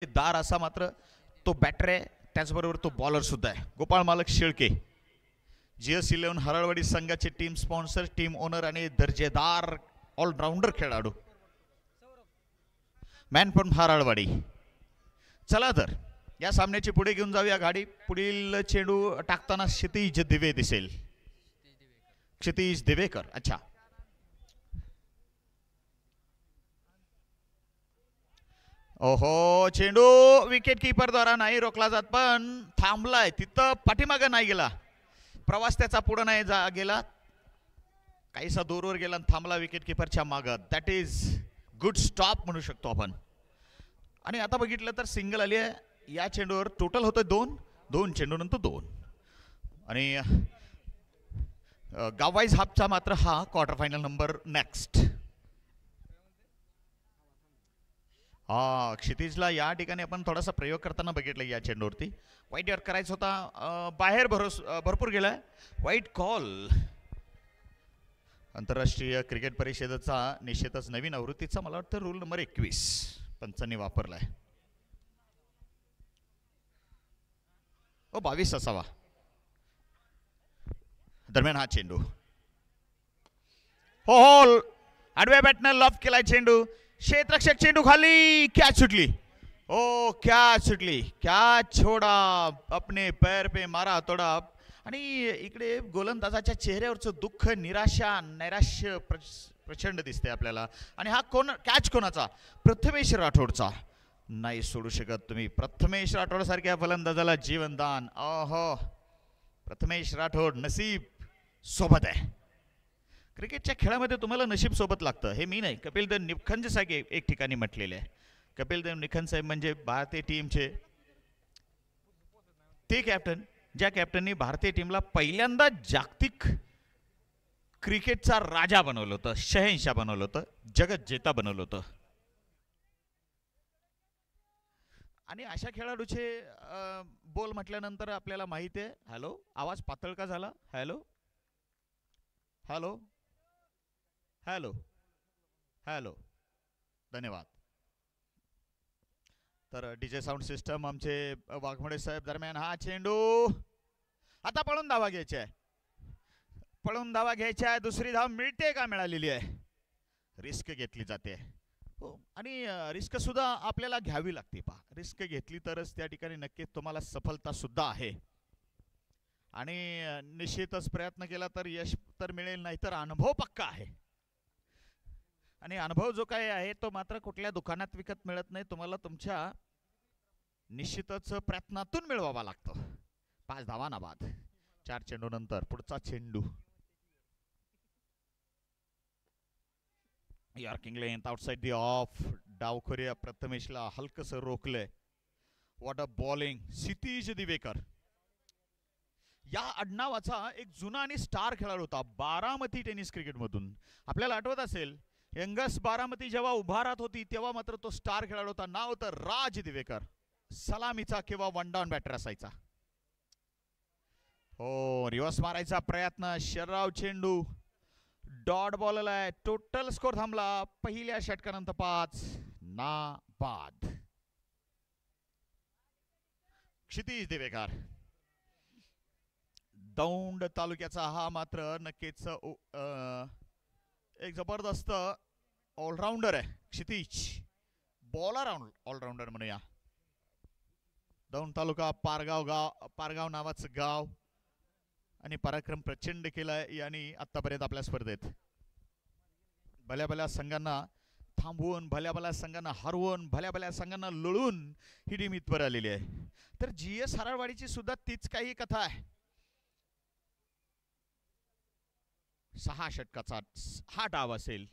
दार असा मात्र तो बॅटर आहे, त्याचबरोबर तो बॉलर सुद्धा आहे. गोपाळ मालक शेळके, GS11 हरळवाडी संघाचे टीम स्पॉन्सर, टीम ओनर आणि दर्जेदार ऑलराऊंडर खेळाडू मॅन फ्रॉम हरळवाडी. चला तर या सामन्याची पुढे घेऊन जाऊया गाडी. पुढील चेंडू टाकताना क्षितिज दिवे दिसेल. क्षितिज दिवेकर. अच्छा, ओहो, चेंडू विकेट कीपर द्वारा नाही रोखला जात, पण थांबलाय तिथं, पाठीमागे नाही गेला. प्रवास त्याचा पुढे नाही गेला, काहीसा दूरवर गेला आणि थांबला विकेट कीपरच्या मागं. दॅट इज गुड स्टॉप म्हणू शकतो आपण. आणि आता बघितलं तर सिंगल आली आहे. या चेंडूवर टोटल होतं 2 चेंडू नंतर 2. आणि गाववाईज हाफचा मात्र हा क्वार्टर फायनल नंबर नेक्स्ट. हा, क्षितिजला या ठिकाणी आपण थोडासा प्रयोग करताना बघितलं. या चेंडूवरती वाईट यार करायचा होता, बाहेर भरपूर गेलाय. वाईट कॉल. आंतरराष्ट्रीय क्रिकेट परिषदेचा निश्चितच नवीन आवृत्तीचा मला वाटतं रूल नंबर 21 पंचांनी वापरलाय. 22 असावा. दरम्यान हा चेंडू हो आडव्या बॅटनं लॉफ केलाय चेंडू. क्षेत्ररक्षक चेंडू खाली, कॅच सुटली. ओ कॅच सुटली. कॅच छोडा, अपने पैर पे मारा तोडा. आणि इकडे गोलंदाजाच्या चेहऱ्यावरचं दुःख, निराशा, नैराश्य प्रचंड दिसते आपल्याला. आणि हा कॅच कोणाचा? प्रथमेश राठोडचा. नाही सोडू शकत तुम्ही प्रथमेश राठोड सारख्या फलंदाजाला जीवनदान. ओहो, प्रथमेश राठोड नसीब सोबत आहे. क्रिकेटच्या खेळामध्ये तुम्हाला नशीब सोबत लागतं, हे मी नाही, कपिलदेव निखंज साहेब एक ठिकाणी म्हटलेले आहे. कपिलदेव निखंज साहेब म्हणजे भारतीय टीमचे ते कॅप्टन, ज्या कॅप्टननी भारतीय टीमला पहिल्यांदा जागतिक क्रिकेटचा राजा बनवलं होतं, शहेनशाह बनवलं होतं, जगत जेता बनवलं होतं. आणि अशा खेळाडूचे बोल म्हटल्यानंतर आपल्याला माहिती आहे. हॅलो, आवाज पातळ का झाला? हॅलो हॅलो हॅलो हॅलो, धन्यवाद. तर डीजे साऊंड सिस्टम आमचे वाघमोडे साहेब. दरम्यान हा चेंडू आता पळून धावा घ्यायची आहे, पळून धावा घ्यायची आहे. दुसरी धाव मिळते का? मिळालेली आहे. रिस्क घेतली जाते हो, आणि रिस्क सुद्धा आपल्याला घ्यावी लागते. पहा, रिस्क घेतली तरच त्या ठिकाणी नक्कीच तुम्हाला सफलता सुद्धा आहे. आणि निश्चितच प्रयत्न केला तर यश तर मिळेल, नाही तर अनुभव पक्का आहे. आणि अनुभव जो काय आहे तो मात्र कुठल्या दुकानात विकत मिळत नाही, तुम्हाला तुमच्या निश्चितच प्रयत्नातून मिळवावा लागतो. 5 धावा ना बाद. 4 चेंडू नंतर पुढचा चेंडू. Yorker length outside the off. डावखोऱ्या प्रथमेशला हलकस रोखलंय. What a bowling. Kshitij Divekar या आडनावाचा एक जुना आणि स्टार खेळाडू होता बारामती टेनिस क्रिकेटमधून. आपल्याला आठवत असेल, यंगस बारामती जेव्हा उभारत होती तेव्हा मात्र तो स्टार खेळाडू होता. नाव होतं राज दिवेकर. सलामीचा किंवा वन डाऊन बॅटर असायचा. हो, रिव्हर्स मारायचा प्रयत्न. शर्राव चेंडू डॉट बॉल आहे. टोटल स्कोर थांबला पहिल्या षटकानंतर 5 ना बाद. क्षितिज दिवेकर दौंड तालुक्याचा हा मात्र नक्कीच एक जबरदस्त ऑलराऊंडर आहे. क्षितिज बॉलर ऑलराऊंडर म्हणूया. दौंड तालुका, पारगाव नावाचं गाव, आणि पराक्रम प्रचंड केलाय यांनी आतापर्यंत आपल्या स्पर्धेत. भल्या भल्या संघांना थांबवून, भल्या भल्या संघांना हरवून, भल्या भल्या संघांना लढून ही टीम इथवर आलेली आहे. तर GS हरळवाडीची सुद्धा तीच काही कथा आहे. 6 षटकाचा हा डाव असेल.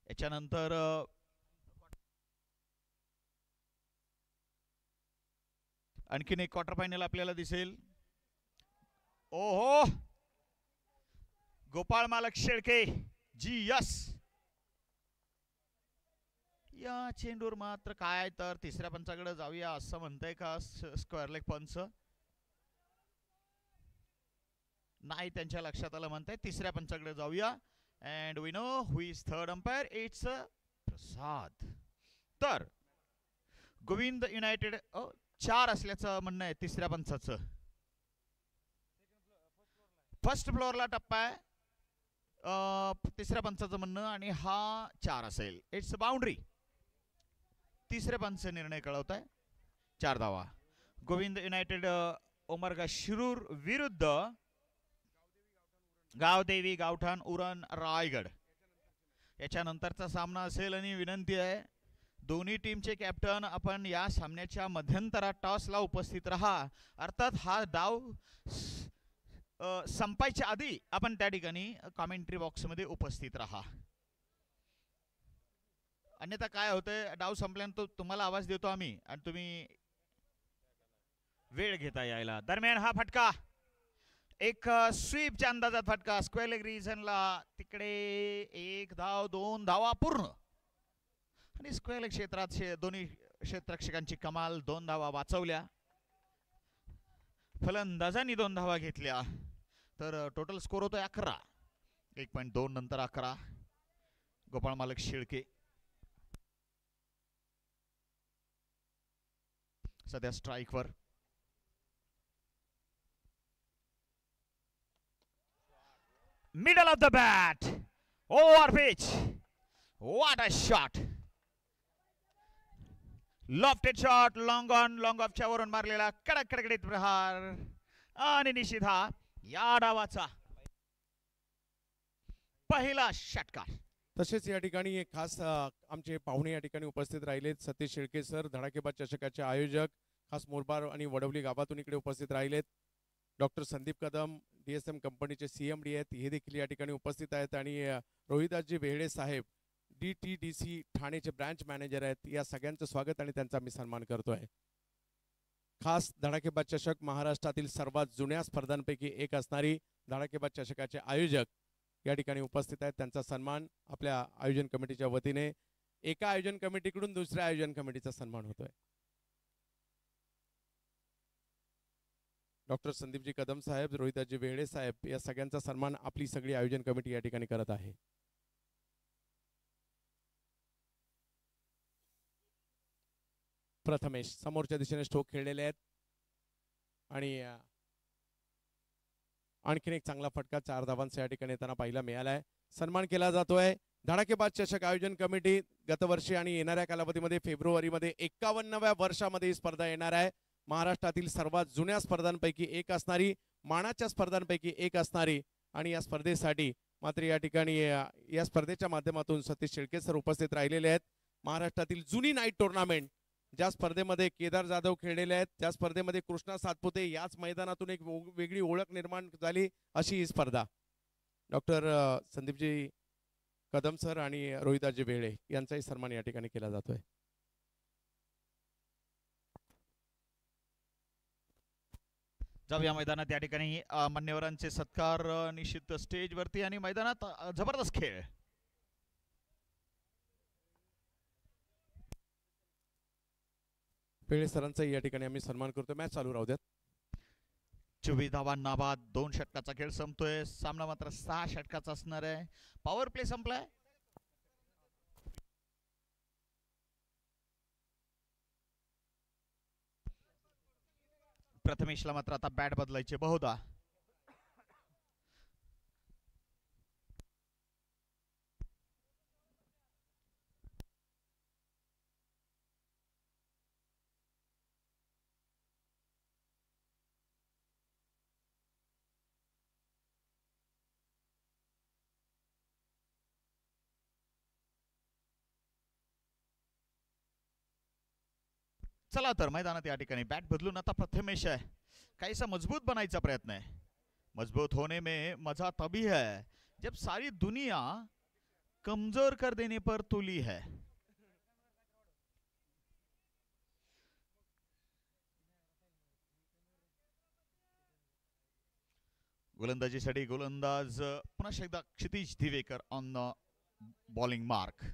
याच्यानंतर आणखीन एक क्वार्टर फायनल आपल्याला दिसेल. ओहो, गोपाळ मालक शेळके GS. या चेंडूर मात्र काय तर तिसऱ्या पंचाकडे जाऊया असं म्हणताय का स्क्वेअर लेग पंच? नाही, त्यांच्या लक्षात आलं, म्हणताय तिसऱ्या पंचाकडे जाऊया. And we know who is third umpire. It's Prasad. तर गोविंद युनायटेड 4 असल्याचं म्हणणं आहे तिसऱ्या पंचाचं. फर्स्ट फ्लोअरला टप्पा आहे तिसऱ्या पंचाचं म्हणणं, आणि हा 4 असेल. It's boundary. तिसरे पंच निर्णय कळवत आहे. 4 धावा. गोविंद युनायटेड उमरगा शिरूर विरुद्ध गावदेवी गावठाण उरण रायगड याच्यानंतरचा सामना असेल. आणि विनंती आहे दोन्ही टीमचे कॅप्टन आपण या सामन्याच्या मध्यंतरात टॉसला उपस्थित राहा. अर्थात हा डाव संपायच्या आधी आपण त्या ठिकाणी कॉमेंट्री बॉक्समध्ये उपस्थित राहा. अन्यथा काय होतंय, डाव संपल्यानंतर तुम्हाला आवाज देतो आम्ही आणि तुम्ही वेळ घेता यायला. दरम्यान हा फटका एक स्वीपच्या अंदाजात फटका. स्क्वेअर लेग रिजनला तिकडे 1 धाव 2 धावा पूर्ण. आणि स्क्वेअर लेग क्षेत्रात दोन्ही क्षेत्ररक्षकांची कमाल 2 धावा वाचवल्या. फलंदाजांनी 2 धावा घेतल्या. तर टोटल स्कोर होतोय 11. 1.2 नंतर 11. गोपाळ मालक शेळके सध्या स्ट्राईकवर. Middle of the bat, over pitch. What a shot. Lofted shot, long on long ऑफच्या वरून मारलेला कडक कडकडीत प्रहार. आणि निश्चित हा या डावाचा पहिला षटकार. तसेच या ठिकाणी एक खास आमचे पाहुणे या ठिकाणी उपस्थित राहिलेत. सतीश शेळके सर, धडाकेबाज चषकाचे आयोजक, खास मोरबार आणि वडवली गावातून इकडे उपस्थित राहिलेत. डॉक्टर संदीप कदम DSM कंपनीचे CMD आहेत, हे देखील या ठिकाणी उपस्थित आहेत. आणि रोहिदासजी वेहळे साहेब DTDC ठाणेचे ब्रांच मॅनेजर आहेत. या सगळ्यांचं स्वागत आणि त्यांचा मी सन्मान करतोय. खास धडाकेबाज चषक महाराष्ट्रातील सर्वात जुन्या स्पर्धांपैकी एक असणारी धडाकेबाज चषकाचे आयोजक या ठिकाणी उपस्थित आहेत. त्यांचा सन्मान आपल्या आयोजन कमिटीच्या वतीने एका आयोजन कमिटीकडून दुसऱ्या आयोजन कमिटीचा सन्मान होतोय. डॉक्टर संदीपजी कदम साहेब, रोहिदासजी वेहळे साहेब, या सगळ्यांचा सन्मान आपली सगळी आयोजन कमिटी या ठिकाणी करत आहे. प्रथमेश समोरच्या दिशेने स्ट्रोक खेळलेले आहेत. आणि आणखीन एक चांगला फटका 4 धावांचा या ठिकाणी येताना पाहायला मिळालाय. सन्मान केला जातोय. धडाकेबाज चषक आयोजन कमिटी गतवर्षी आणि येणाऱ्या कालावधीमध्ये फेब्रुवारीमध्ये 51व्या वर्षामध्ये ही स्पर्धा येणार आहे. महाराष्ट्रातील सर्वात जुन्या स्पर्धांपैकी एक असणारी, मानाच्या स्पर्धांपैकी एक असणारी. आणि या स्पर्धेसाठी मात्र या ठिकाणी या स्पर्धेच्या माध्यमातून सतीश शेळके सर उपस्थित राहिलेले आहेत. महाराष्ट्रातील जुनी नाईट टुर्नामेंट, ज्या स्पर्धेमध्ये केदार जाधव खेळलेले आहेत, त्या स्पर्धेमध्ये कृष्णा सातपुते, याच मैदानातून एक वेगळी ओळख निर्माण झाली अशी ही स्पर्धा. डॉक्टर संदीपजी कदम सर आणि रोहिदासजी वेहळे यांचाही सन्मान या ठिकाणी केला जातोय. जाऊया मैदानात. या ठिकाणी मान्यवरांचे सत्कार निश्चित स्टेजवरती आणि मैदानात जबरदस्त खेळ. वेहळे सरांचा या ठिकाणी आम्ही सन्मान करतो. मॅच चालू राहू द्यात. 24 धावांना बाद 2 षटकाचा खेळ संपतोय. सामना मात्र 6 षटकाचा असणार आहे. पॉवर प्ले संपलाय. प्रथमेशला मात्र आता बॅट बदलायचे बहुधा. चला तर मैदानात या ठिकाणी बॅट बदलून आता प्रथमेश आहे. काहीसा मजबूत बनायचा प्रयत्न है. मजबूत होने में मजा तभी है जब सारी दुनिया कमजोर कर देने पर तुली है. गोलंदाजीसाठी गोलंदाज पुन्हा एकदा Kshitij Divekar on the bowling mark.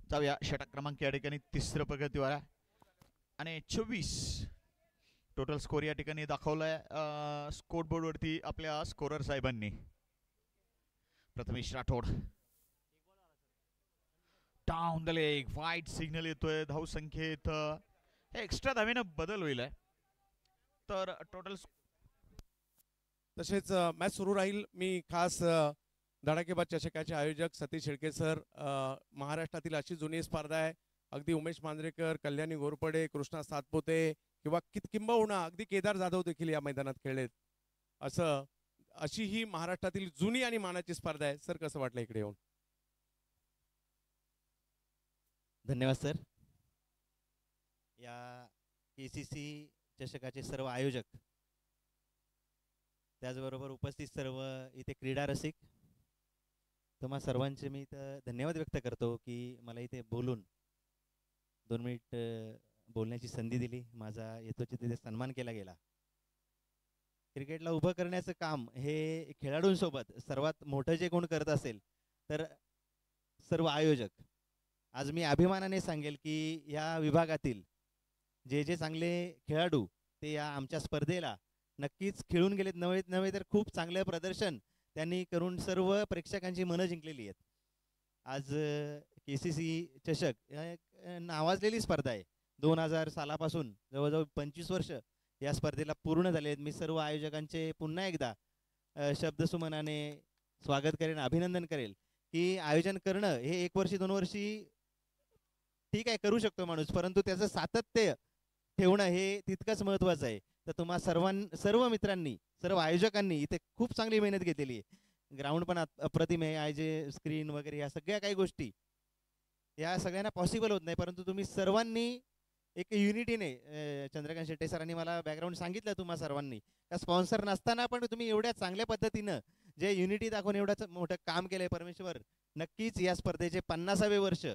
जाऊया षटक क्रमांक या ठिकाणी तिसरं प्रगतीवर आहे आणि 24 टोटल स्कोर या ठिकाणी दाखवलाय स्कोर बोर्डवरती आपल्या स्कोरर साहेबांनी. Prathamesh Rathod down the leg, wide signal येतोय. धाव संख्येत हे एक्स्ट्रा धावेनं बदल होईल आहे. तर टोटल तसेच मॅच सुरू राहील. मी खास धडाकेबाज चषकाचे आयोजक सतीश शेळके सर, महाराष्ट्रातील अशी जुनी स्पर्धा आहे, अगदी उमेश मांजरेकर, कल्याणी घोरपडे, कृष्णा सातपुते किंवा किंबहुना अगदी केदार जाधव देखील या मैदानात खेळलेत. अशी ही महाराष्ट्रातील जुनी आणि मानाची स्पर्धा आहे. सर कसं वाटलं इकडे येऊन? धन्यवाद सर. या KCC चषकाचे सर्व आयोजक, त्याचबरोबर उपस्थित सर्व इथे क्रीडा रसिक, तुम्हा सर्वांचे मी इथं धन्यवाद व्यक्त करतो की मला इथे बोलून 2 मिनिट बोलण्याची संधी दिली. माझा येतोच तिथे सन्मान केला गेला. क्रिकेटला उभं करण्याचं काम हे खेळाडूंसोबत सर्वात मोठं जे कोण करत असेल तर सर्व आयोजक. आज मी अभिमानाने सांगेल की या विभागातील जे जे चांगले खेळाडू ते या आमच्या स्पर्धेला नक्कीच खेळून गेलेत. नव्हे तर खूप चांगलं प्रदर्शन त्यांनी करून सर्व प्रेक्षकांची मनं जिंकलेली आहेत. आज KCC चषक नावाजलेली स्पर्धा आहे. 2000 सालापासून जवळजवळ 25 वर्ष या स्पर्धेला पूर्ण झाले आहेत. मी सर्व आयोजकांचे पुन्हा एकदा शब्दसुमनाने स्वागत करेन, अभिनंदन करेल की आयोजन करणं हे 1 वर्षी 2 वर्षी ठीक आहे करू शकतो माणूस, परंतु त्याचं सातत्य ठेवणं हे तितकंच महत्त्वाचं आहे. तर तुम्हा सर्व मित्रांनी, सर्व आयोजकांनी इथे खूप चांगली मेहनत घेतलेली आहे. ग्राउंड पण अप्रतिम आहे. जे स्क्रीन वगैरे ह्या सगळ्या काही गोष्टी या सगळ्यांना पॉसिबल होत नाही, परंतु तुम्ही सर्वांनी एक युनिटीने, चंद्रकांत शेट्टे सरांनी मला बॅकग्राऊंड सांगितलं तुम्हा सर्वांनी, का स्पॉन्सर नसताना पण तुम्ही एवढ्या चांगल्या पद्धतीनं जे युनिटी दाखवून एवढं मोठं काम केलंय. परमेश्वर नक्कीच या स्पर्धेचे 50वे वर्ष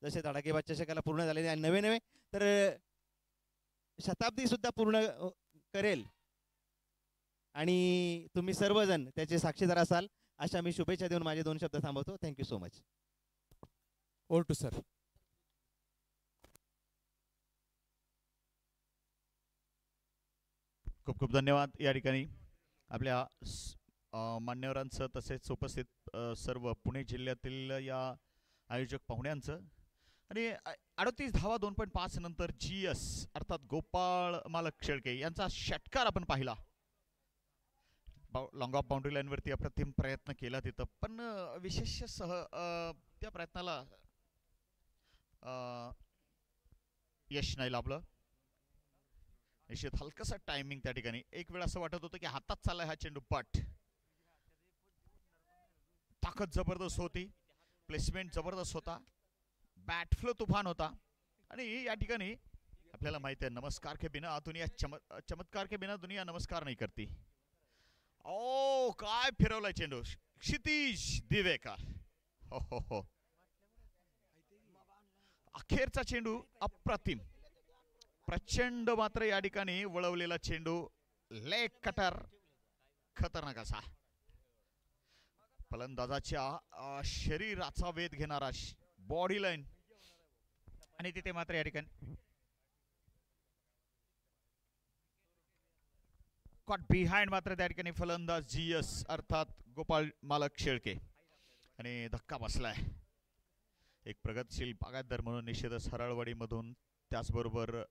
जसे धडाकेबाज चषकाला पूर्ण झालेले आहे, नवे तर शताब्दी सुद्धा पूर्ण करेल आणि तुम्ही सर्वजण त्याचे साक्षीदार असाल अशा मी शुभेच्छा देऊन माझे 2 शब्द थांबवतो. Thank you so much. Over to sir. खूप खूप धन्यवाद या ठिकाणी आपल्या मान्यवरांचं, तसेच उपस्थित सर्व पुणे जिल्ह्यातील या आयोजक पाहुण्यांचं. आणि 38 धावा 2.5 नंतर GS अर्थात गोपाळ मालक शेळके यांचा षटकार आपण पाहिला. लॉंग ऑफ बाउंड्री लाईनवरती अप्रतिम प्रयत्न केला तिथं, पण विशेषसह त्या प्रयत्नाला यश नाही लाभलं. निश्चित हलकसा टायमिंग त्या ठिकाणी. एक वेळ असं वाटत होतं की हातात चाललाय हा चेंडू, पट ताकद जबरदस्त होती, प्लेसमेंट जबरदस्त होता, बॅट फ्लो तुफान होता. आणि या ठिकाणी आपल्याला माहिती आहे, नमस्कार के बिना दुनिया चमत्कार के बिना दुनिया नमस्कार नाही करती. ओ काय फिरवलाय चेंडू, क्षितिज दिवेकर. हो हो हो, अखेरचा चेंडू अप्रतिम, प्रचंड मात्र या ठिकाणी वळवलेला चेंडू, लेग कटर, खतरनाक असा फलंदाजाच्या शरीराचा वेध घेणारा बॉडी लाईन. आणि तिथे मात्र या ठिकाणी कॉट बिहाइंड मात्र त्या ठिकाणी फलंदाज GS अर्थात गोपाळ मालक शेळके. आणि धक्का बसलाय. एक प्रगतशील बागायतदार म्हणून निश्चितच हरळवाडीमधून, त्याचबरोबर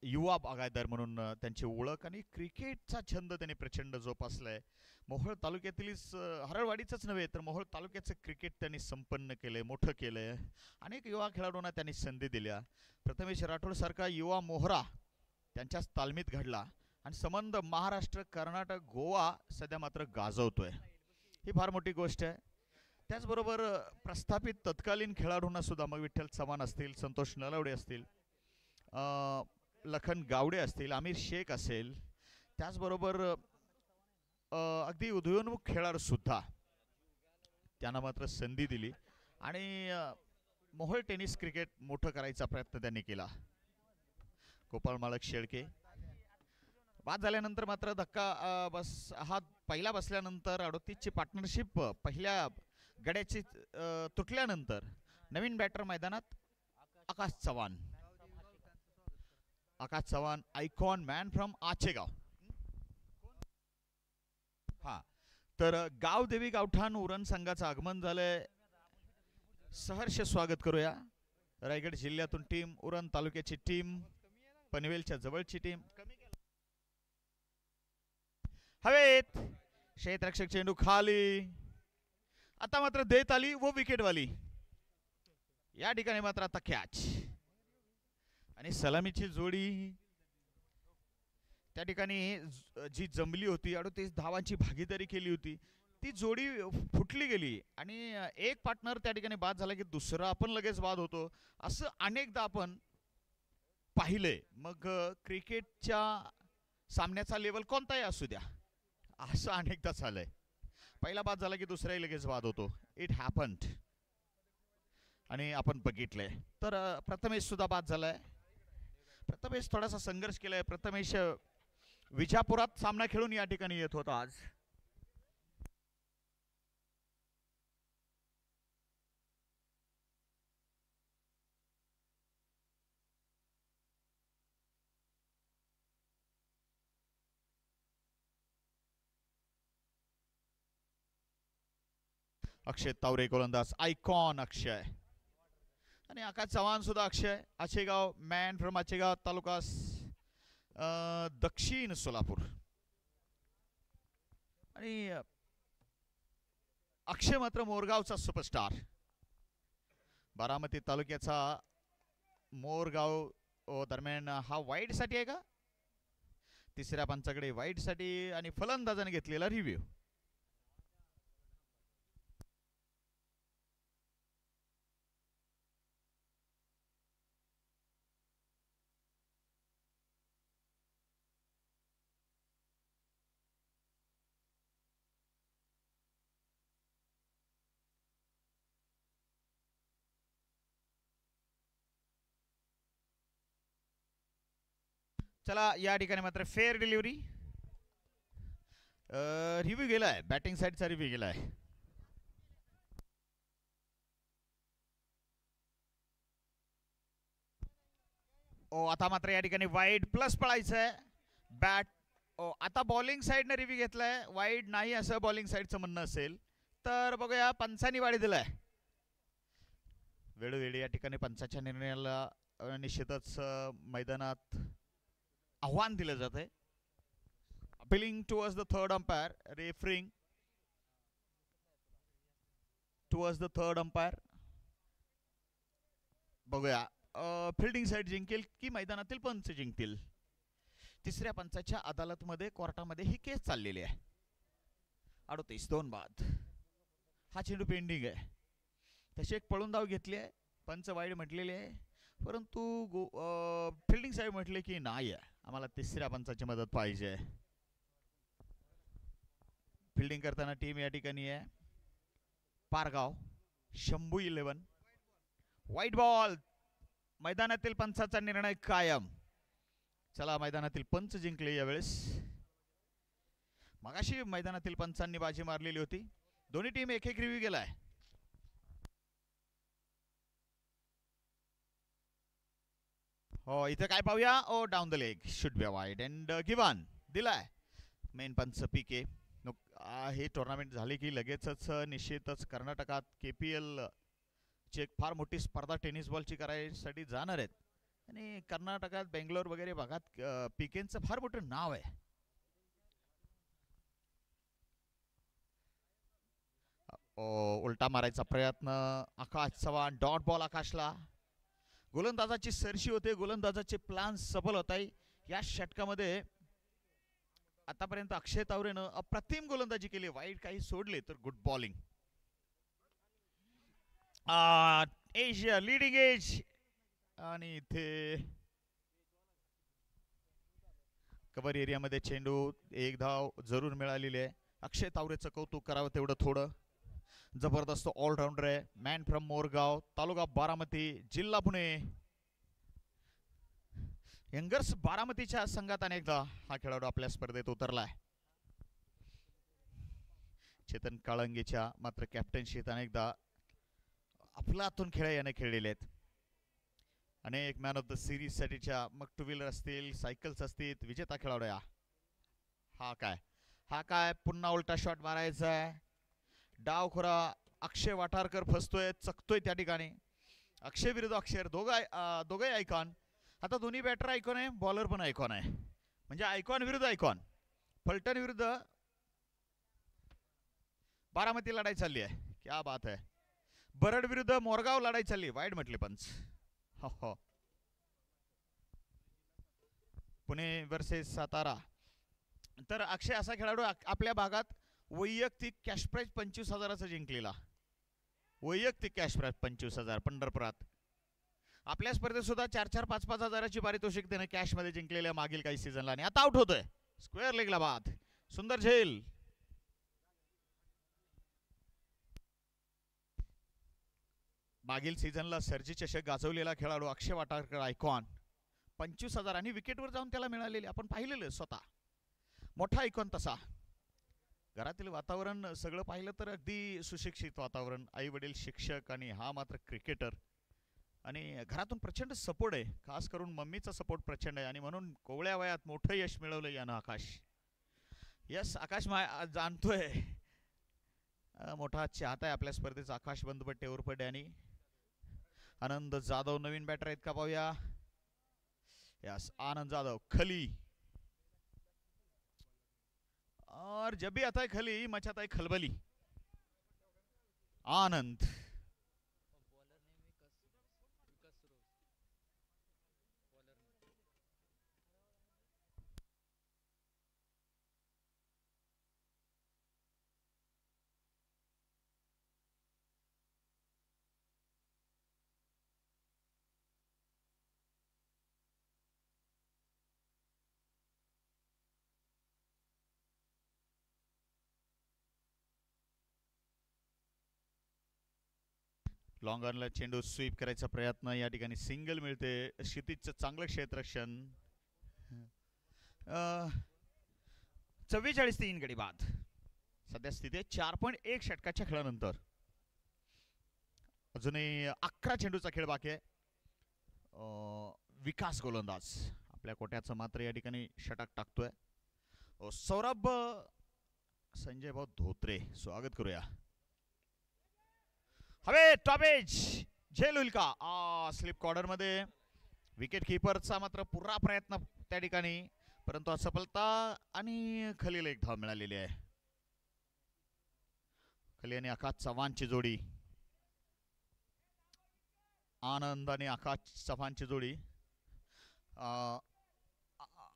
युवा बागायतदार म्हणून त्यांची ओळख आणि क्रिकेटचा छंद त्यांनी प्रचंड जोपासलाय. मोहोळ तालुक्यातीलच, हरळवाडीचंच नव्हे तर मोहोळ तालुक्याचं क्रिकेट त्यांनी संपन्न केलंय, मोठं केलंय. अनेक युवा खेळाडूंना त्यांनी संधी दिल्या. प्रथमेश राठोड सारखा युवा मोहरा त्यांच्याच तालमीत घडला आणि संबंध महाराष्ट्र, कर्नाटक, गोवा सध्या मात्र गाजवतोय. ही फार मोठी गोष्ट आहे. त्याचबरोबर प्रस्थापित तत्कालीन खेळाडूंना सुद्धा, मग विठ्ठल चव्हाण असतील, संतोष नलवडे असतील, लखन गावडे असतील, आमिर शेख असेल, त्याचबरोबर अगदी उदयोन्मुख खेळाडू सुद्धा त्यांना मात्र संधी दिली आणि मोहोळ टेनिस क्रिकेट मोठं करायचा प्रयत्न त्यांनी केला. गोपाळ मालक शेळके बाद झाल्यानंतर मात्र धक्का हा पहिला बसल्यानंतर 38ची पार्टनरशिप पहिल्या गड्याची तुटल्यानंतर नवीन बॅटर मैदानात आकाश चव्हाण. आकाश Chavan icon man from Achegaon. हा तर गावदेवी गावठाण उरण संघाचं आगमन झालंय. सहर्ष स्वागत करूया. रायगड जिल्ह्यातून टीम, उरण तालुक्याची टीम, पनवेलच्या जवळची टीम. हवेत क्षेत्ररक्षक चेंडू खाली. आता मात्र देत आली व विकेटवाली. या ठिकाणी मात्र आता कॅच आणि सलामीची जोडी त्या ठिकाणी जी जमली होती, 38 धावांची भागीदारी केली होती, ती जोडी फुटली गेली आणि एक पार्टनर त्या ठिकाणी बाद झाला की दुसरा आपण लगेच बाद होतो. असं अनेकदा आपण पाहिलंय. मग क्रिकेटच्या सामन्याचा लेवल कोणताही असू द्या, असं अनेकदा झालंय. पहिला बाद झाला की दुसराही लगेच बाद होतो. इट हॅपन्ड आणि आपण बघितलंय. तर प्रथमेश सुद्धा बाद झालाय. प्रथमेश थोडासा संघर्ष केलाय. प्रथमेश विजापुरात सामना खेळून या ठिकाणी येत होता आज. अक्षय तावरे गोलंदाज, आयकॉन अक्षय. आणि आकाश चव्हाण सुद्धा अक्षय. आचेगाव मॅन फ्रॉम आचेगाव, तालुका दक्षिण सोलापूर. आणि अक्षय मात्र मोरगावचा सुपरस्टार. बारामती तालुक्याचा मोरगाव दरम्यान हा वाईड साठी आहे का? तिसऱ्या पंचाकडे वाईड साठी आणि फलंदाजाने घेतलेला रिव्ह्यू. चला या ठिकाणी मात्र फेअर डिलिव्हरी. रिव्ह्यू गेलाय, बॅटिंग साईडचा रिव्ह्यू गेलाय. ओ आता मात्र या ठिकाणी वाईड प्लस पळायचंय. बॅट आता बॉलिंग साईडने रिव्ह्यू घेतलाय. वाईड नाही असं बॉलिंग साईडचं म्हणणं असेल तर बघूया. पंचांनी वाढी दिलाय. वेळोवेळी या ठिकाणी पंचाच्या निर्णयाला निश्चितच मैदानात आव्हान दिलं जात आहे. Appealing towards the third umpire, referring towards the third umpire. बघूया फिल्डिंग साईड जिंकेल की मैदानातील पंच जिंकतील. तिसऱ्या पंचाच्या अदालतमध्ये, कोर्टामध्ये ही केस चाललेली आहे. 38 2 बाद. हा चेंडू पेंडिंग आहे. तशी एक पळून धाव घेतली आहे. पंच वाईड म्हटलेले आहे, परंतु फिल्डिंग साईड म्हटले की नाही आहे, आम्हाला तिसऱ्या पंचाची मदत पाहिजे. फिल्डिंग करताना टीम या ठिकाणी आहे पारगाव. शंभू 11. White ball. मैदानातील पंचाचा निर्णय कायम. चला मैदानातील पंच जिंकले यावेळेस. मगाशी मैदानातील पंचांनी बाजी मारलेली होती. दोन्ही टीम एक एक रिव्ह्यू गेलाय. हो इथे काय पाहूया. Oh down the leg, should be wide and given. दिलाय मेन पंच पीके. हे टुर्नामेंट झाले की लगेचच निश्चितच कर्नाटकात KPL ची एक फार मोठी स्पर्धा टेनिस बॉलची करायसाठी जाणार आहेत. आणि कर्नाटकात बेंगलोर वगैरे भागात पीकेंचं फार मोठं नाव आहे. उलटा मारायचा प्रयत्न. आकाश चव्हाण, डॉट बॉल आकाशला. गोलंदाजाची सरशी होते. गोलंदाजाचे प्लान सफल होत आहे. या षटकामध्ये आतापर्यंत अक्षय तावरेनं अप्रतिम गोलंदाजी केली. वाईड काही सोडले तर good bowling. Asia leading edge. आणि इथे कव्हर एरियामध्ये चेंडू, एक धाव जरूर मिळालेली आहे. अक्षय तावरेचं कौतुक करावं तेवढं थोडं. जबरदस्त ऑलराऊंडर आहे. मॅन फ्रॉम मोरगाव, तालुका बारामती, जिल्हा पुणे. यंगर्स बारामतीच्या संघात अनेकदा हा खेळाडू आपल्या स्पर्धेत उतरलाय. चेतन काळंगेच्या मात्र कॅप्टनशीत अनेकदा अफलातून खेळ याने खेळलेले आहेत. अनेक मॅन ऑफ द सिरीज साठीच्या मग टू व्हीलर असतील, सायकल्स असतील, विजेता खेळाडू या. हा काय पुन्हा उलटा शॉट मारायचा आहे. डावखोरा अक्षय वाटारकर फसतोय, चकतोय त्या ठिकाणी. अक्षय विरुद्ध अक्षर दोघे आयकॉन. आता दोन्ही बॅटर आयकॉन आहे, बॉलर पण आयकॉन आहे. म्हणजे आयकॉन विरुद्ध आयकॉन. फलटण विरुद्ध बारामती लढाई चालली आहे. क्या बात आहे. बरड विरुद्ध मोरगाव लढाई चालली. वाईड म्हटले पंच. हो. पुणे वर्सेस सातारा. तर अक्षय असा खेळाडू आपल्या भागात वैयक्तिक कॅश प्राइज 25,000 जिंकलेला. वैयक्तिक कॅश प्राइज 25,000 पंढरपुरात. आपल्या स्पर्धेत सुद्धा 4-4, 5-5 हजाराची पारितोषिक त्याने कॅश मध्ये जिंकलेल्या मागील काही सीझनला. आणि आता आउट होतोय. स्क्वेअर लेगला बाद. सुंदर झेल. मागील सीझनला सर्जी चषक गाजवलेला खेळाडू अक्षय वाटारकर आयकॉन. 25,000 आणि विकेटवर जाऊन त्याला मिळालेले आपण पाहिलेलं स्वतः. मोठा आयकॉन तसा. घरातील वातावरण सगळं पाहिलं तर अगदी सुशिक्षित वातावरण. आई वडील शिक्षक आणि हा मात्र क्रिकेटर. आणि घरातून प्रचंड सपोर्ट आहे. खास करून मम्मीचा सपोर्ट प्रचंड आहे. आणि म्हणून कोवळ्या वयात मोठं यश मिळवलं यानं आकाश. यस आकाश जाणतोय. मोठा चाहता आहे आपल्या स्पर्धेचा आकाश बंदपट्टे उर्फ डॅनी. आनंद जाधव नवीन बॅटर आहेत का पाहूया. यस आनंद जाधव खली. और जब भी आता है खली मचाता है खलबली. आनंद लॉंग ऑनला चेंडू स्वीप करायचा प्रयत्न. या ठिकाणी सिंगल मिळते. क्षितिजचं चांगलं क्षेत्ररक्षण. 44-3 गडी बाद. सध्या स्थिती 4.1 षटकाच्या खेळानंतर. अजूनही 11 चेंडूचा खेळ बाकी आहे. विकास गोलंदाज आपल्या कोट्याचं मात्र या ठिकाणी षटक टाकतोय. सौरभ संजय भाऊ धोत्रे स्वागत करूया. हवे टॉपेज झेल होईल का. स्लिप कॉर्नर मध्ये विकेट किपरचा मात्र पुरा प्रयत्न त्या ठिकाणी, परंतु असफलता. आणि खलील एक धाव मिळालेली आहे. खली आणि आकाश चव्हाणची जोडी. आनंद आणि आकाश चव्हाणची जोडी.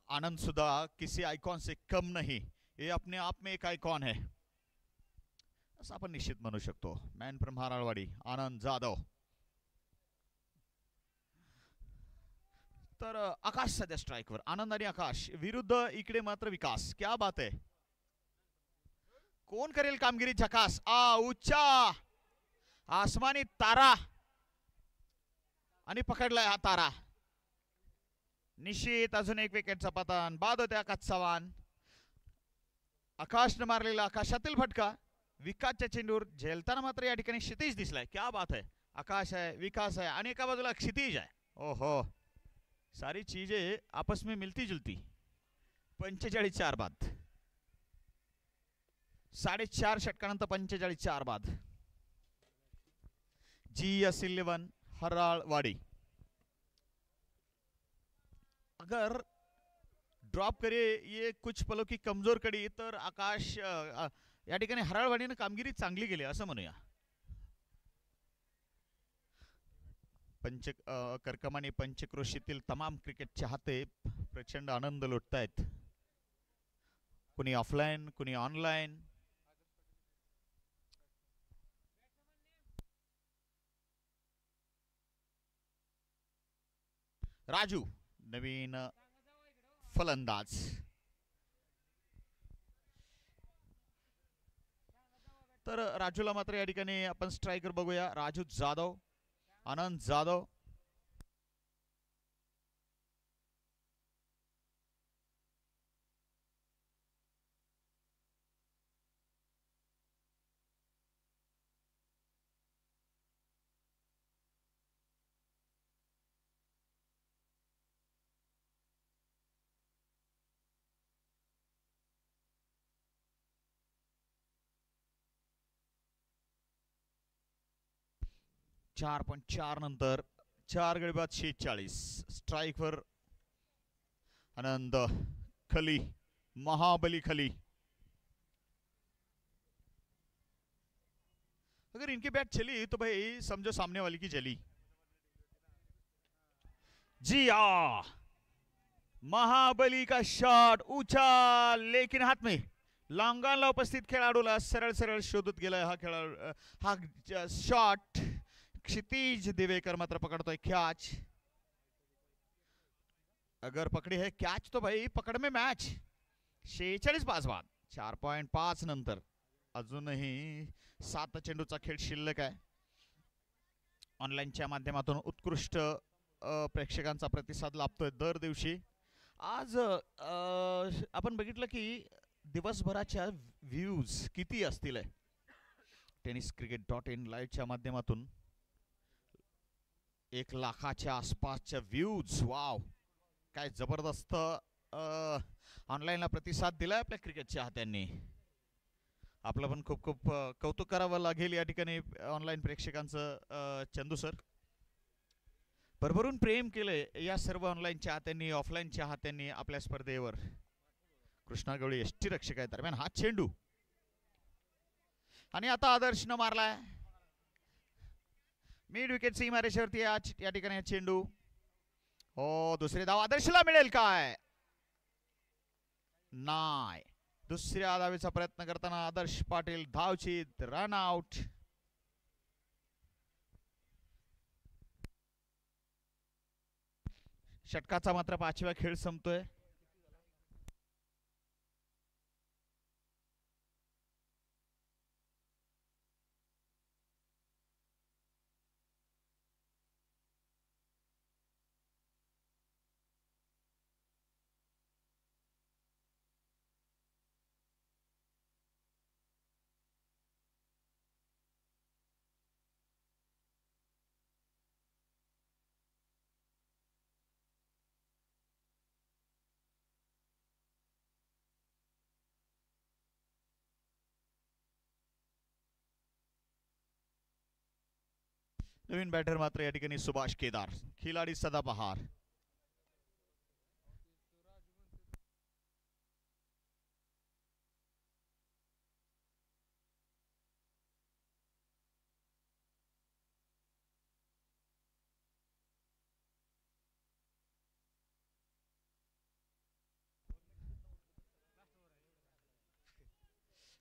आनंद सुधा किसी आइकॉन से कम नहीं. ये अपने आप में एक आइकॉन है असं आपण निश्चित म्हणू शकतो. मॅन फ्रॉम हाराळवाडी आनंद जाधव. तर आकाश सध्या स्ट्राईकवर. आनंद आणि आकाश विरुद्ध इकडे मात्र विकास. क्या बात आहे. कोण करेल कामगिरी झकास. उच्चा आसमानी तारा. आणि पकडलाय हा तारा. निश्चित अजून एक विकेटचा पतन. बाद होते आकाश चव्हाण. आकाशने मारलेला आकाशातील फटका विकासच्या चेंडूवर झेलताना मात्र या ठिकाणी क्षितिज दिसलाय. क्या बात है. आकाश आहे, विकास आहे आणि एका बाजूला क्षितिज आहे. ओहो सारी चीजें आपस में मिलती जुलती. 45-4 बाद. 4.5 षटकानंतर 45-4 बाद. GS11 हराळवाड़ी. अगर ड्रॉप करे ये कुछ पलों की कमजोर कड़ी तर आकाश या ठिकाणी हराळवाडीने कामगिरी चांगली केली असं म्हणूया. करकम आणि पंचक्रोशीतील तमाम क्रिकेट चाहते प्रचंड आनंद लुटतायत. कुणी ऑफलाईन कुणी ऑनलाईन. राजू नवीन फलंदाज. तर राजूला मात्र या ठिकाणी आपण स्ट्रायकर बघूया. राजू जाधव, आनंद जाधव. 4.4 नंतर 4 गडी बाद 46. स्ट्राईकवर आनंद खली, महाबली खली. अगर इनकी बैट चली तो भाई समझो सामने वाली की चली. जी आ, महाबली का शॉट ऊंचा लेकिन हात में. लांगाला उपस्थित खेळाडूला सरळ सरळ शोधत गेलाय हा खेळाडू. हा शॉट क्षितिज दिवेकर मात्र पकड़तोय कैच. अगर पकड़ी है कैच तो भाई पकड़ में मैच. 46 पास बाद 4.5 नंतर अजूनही 7 चेंडूचा खेळ शिल्लक आहे. ऑनलाईनच्या माध्यमातून उत्कृष्ट प्रेक्षकांचा प्रतिसाद लाभतोय दर दिवशी. आज आपण बघितलं की दिवसभराच्या व्ह्यूज किती असतील. tenniscricket.in लाईव्हच्या माध्यमातून 1 लाखाच्या आसपासच्या व्ह्यूज. वाव, काय जबरदस्त ऑनलाईनला प्रतिसाद दिलाय आपल्या क्रिकेटच्या चाहत्यांनी. आपलं पण खूप खूप कौतुक करावं लागेल या ठिकाणी ऑनलाईन प्रेक्षकांचं. चंदू सर भरभरून प्रेम केलंय या सर्व ऑनलाईन चाहत्यांनी, ऑफलाईन चाहत्यांनी आपल्या स्पर्धेवर. कृष्णा गवळी यष्टी रक्षक आहे दरम्यान हा चेंडू आणि आता आदर्शनं मारलाय मिड विकेट सीमारेषेवरती या ठिकाणी चेंडू. हो, दुसरी धाव आदर्शला मिळेल काय? नाही. दुसऱ्या धावेचा प्रयत्न करताना आदर्श पाटील धावचीत, रन आउट. षटकाचा मात्र 5व्या खेळ संपतोय. नवीन बॅटर मात्र या ठिकाणी सुभाष केदार, खिलाडी सदाबहार.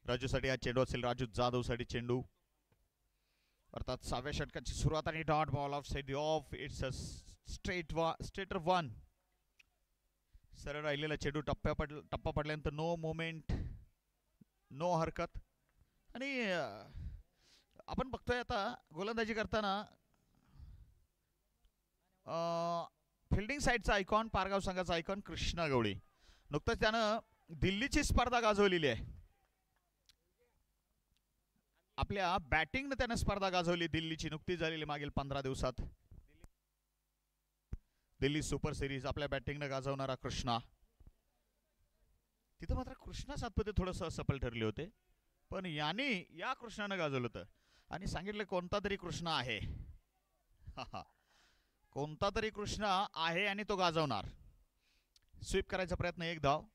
राजूसाठी हा चेंडू असेल. राजू जाधव साठी चेंडू. अर्थात 6व्या षटकाची सुरुवात आणि dot ball of side of. It's a straighter 1. सरळ राहिलेला चेंडू टप्पा पडल्यानंतर नो मोमेंट, नो हरकत. आणि आपण बघतोय आता गोलंदाजी करताना फिल्डिंग साईडचा आयकॉन, पारगाव संघाचा आयकॉन कृष्णा गवळी. नुकतंच त्यानं दिल्लीची स्पर्धा गाजवलेली आहे. आपल्या बॅटिंगने त्याने स्पर्धा गाजवली दिल्लीची, नुकतीच झालेली मागील 15 दिवसात. दिल्ली सुपर सिरीज आपल्या बॅटिंगने गाजवणारा कृष्णा. तिथं मात्र कृष्णा सातपुते थोडंस असफल ठरले होते, पण या कृष्णानं गाजवलं होतं. आणि सांगितलं कोणता तरी कृष्णा आहे. कोणता तरी कृष्णा आहे आणि तो गाजवणार. स्वीप करायचा प्रयत्न, 1 धाव.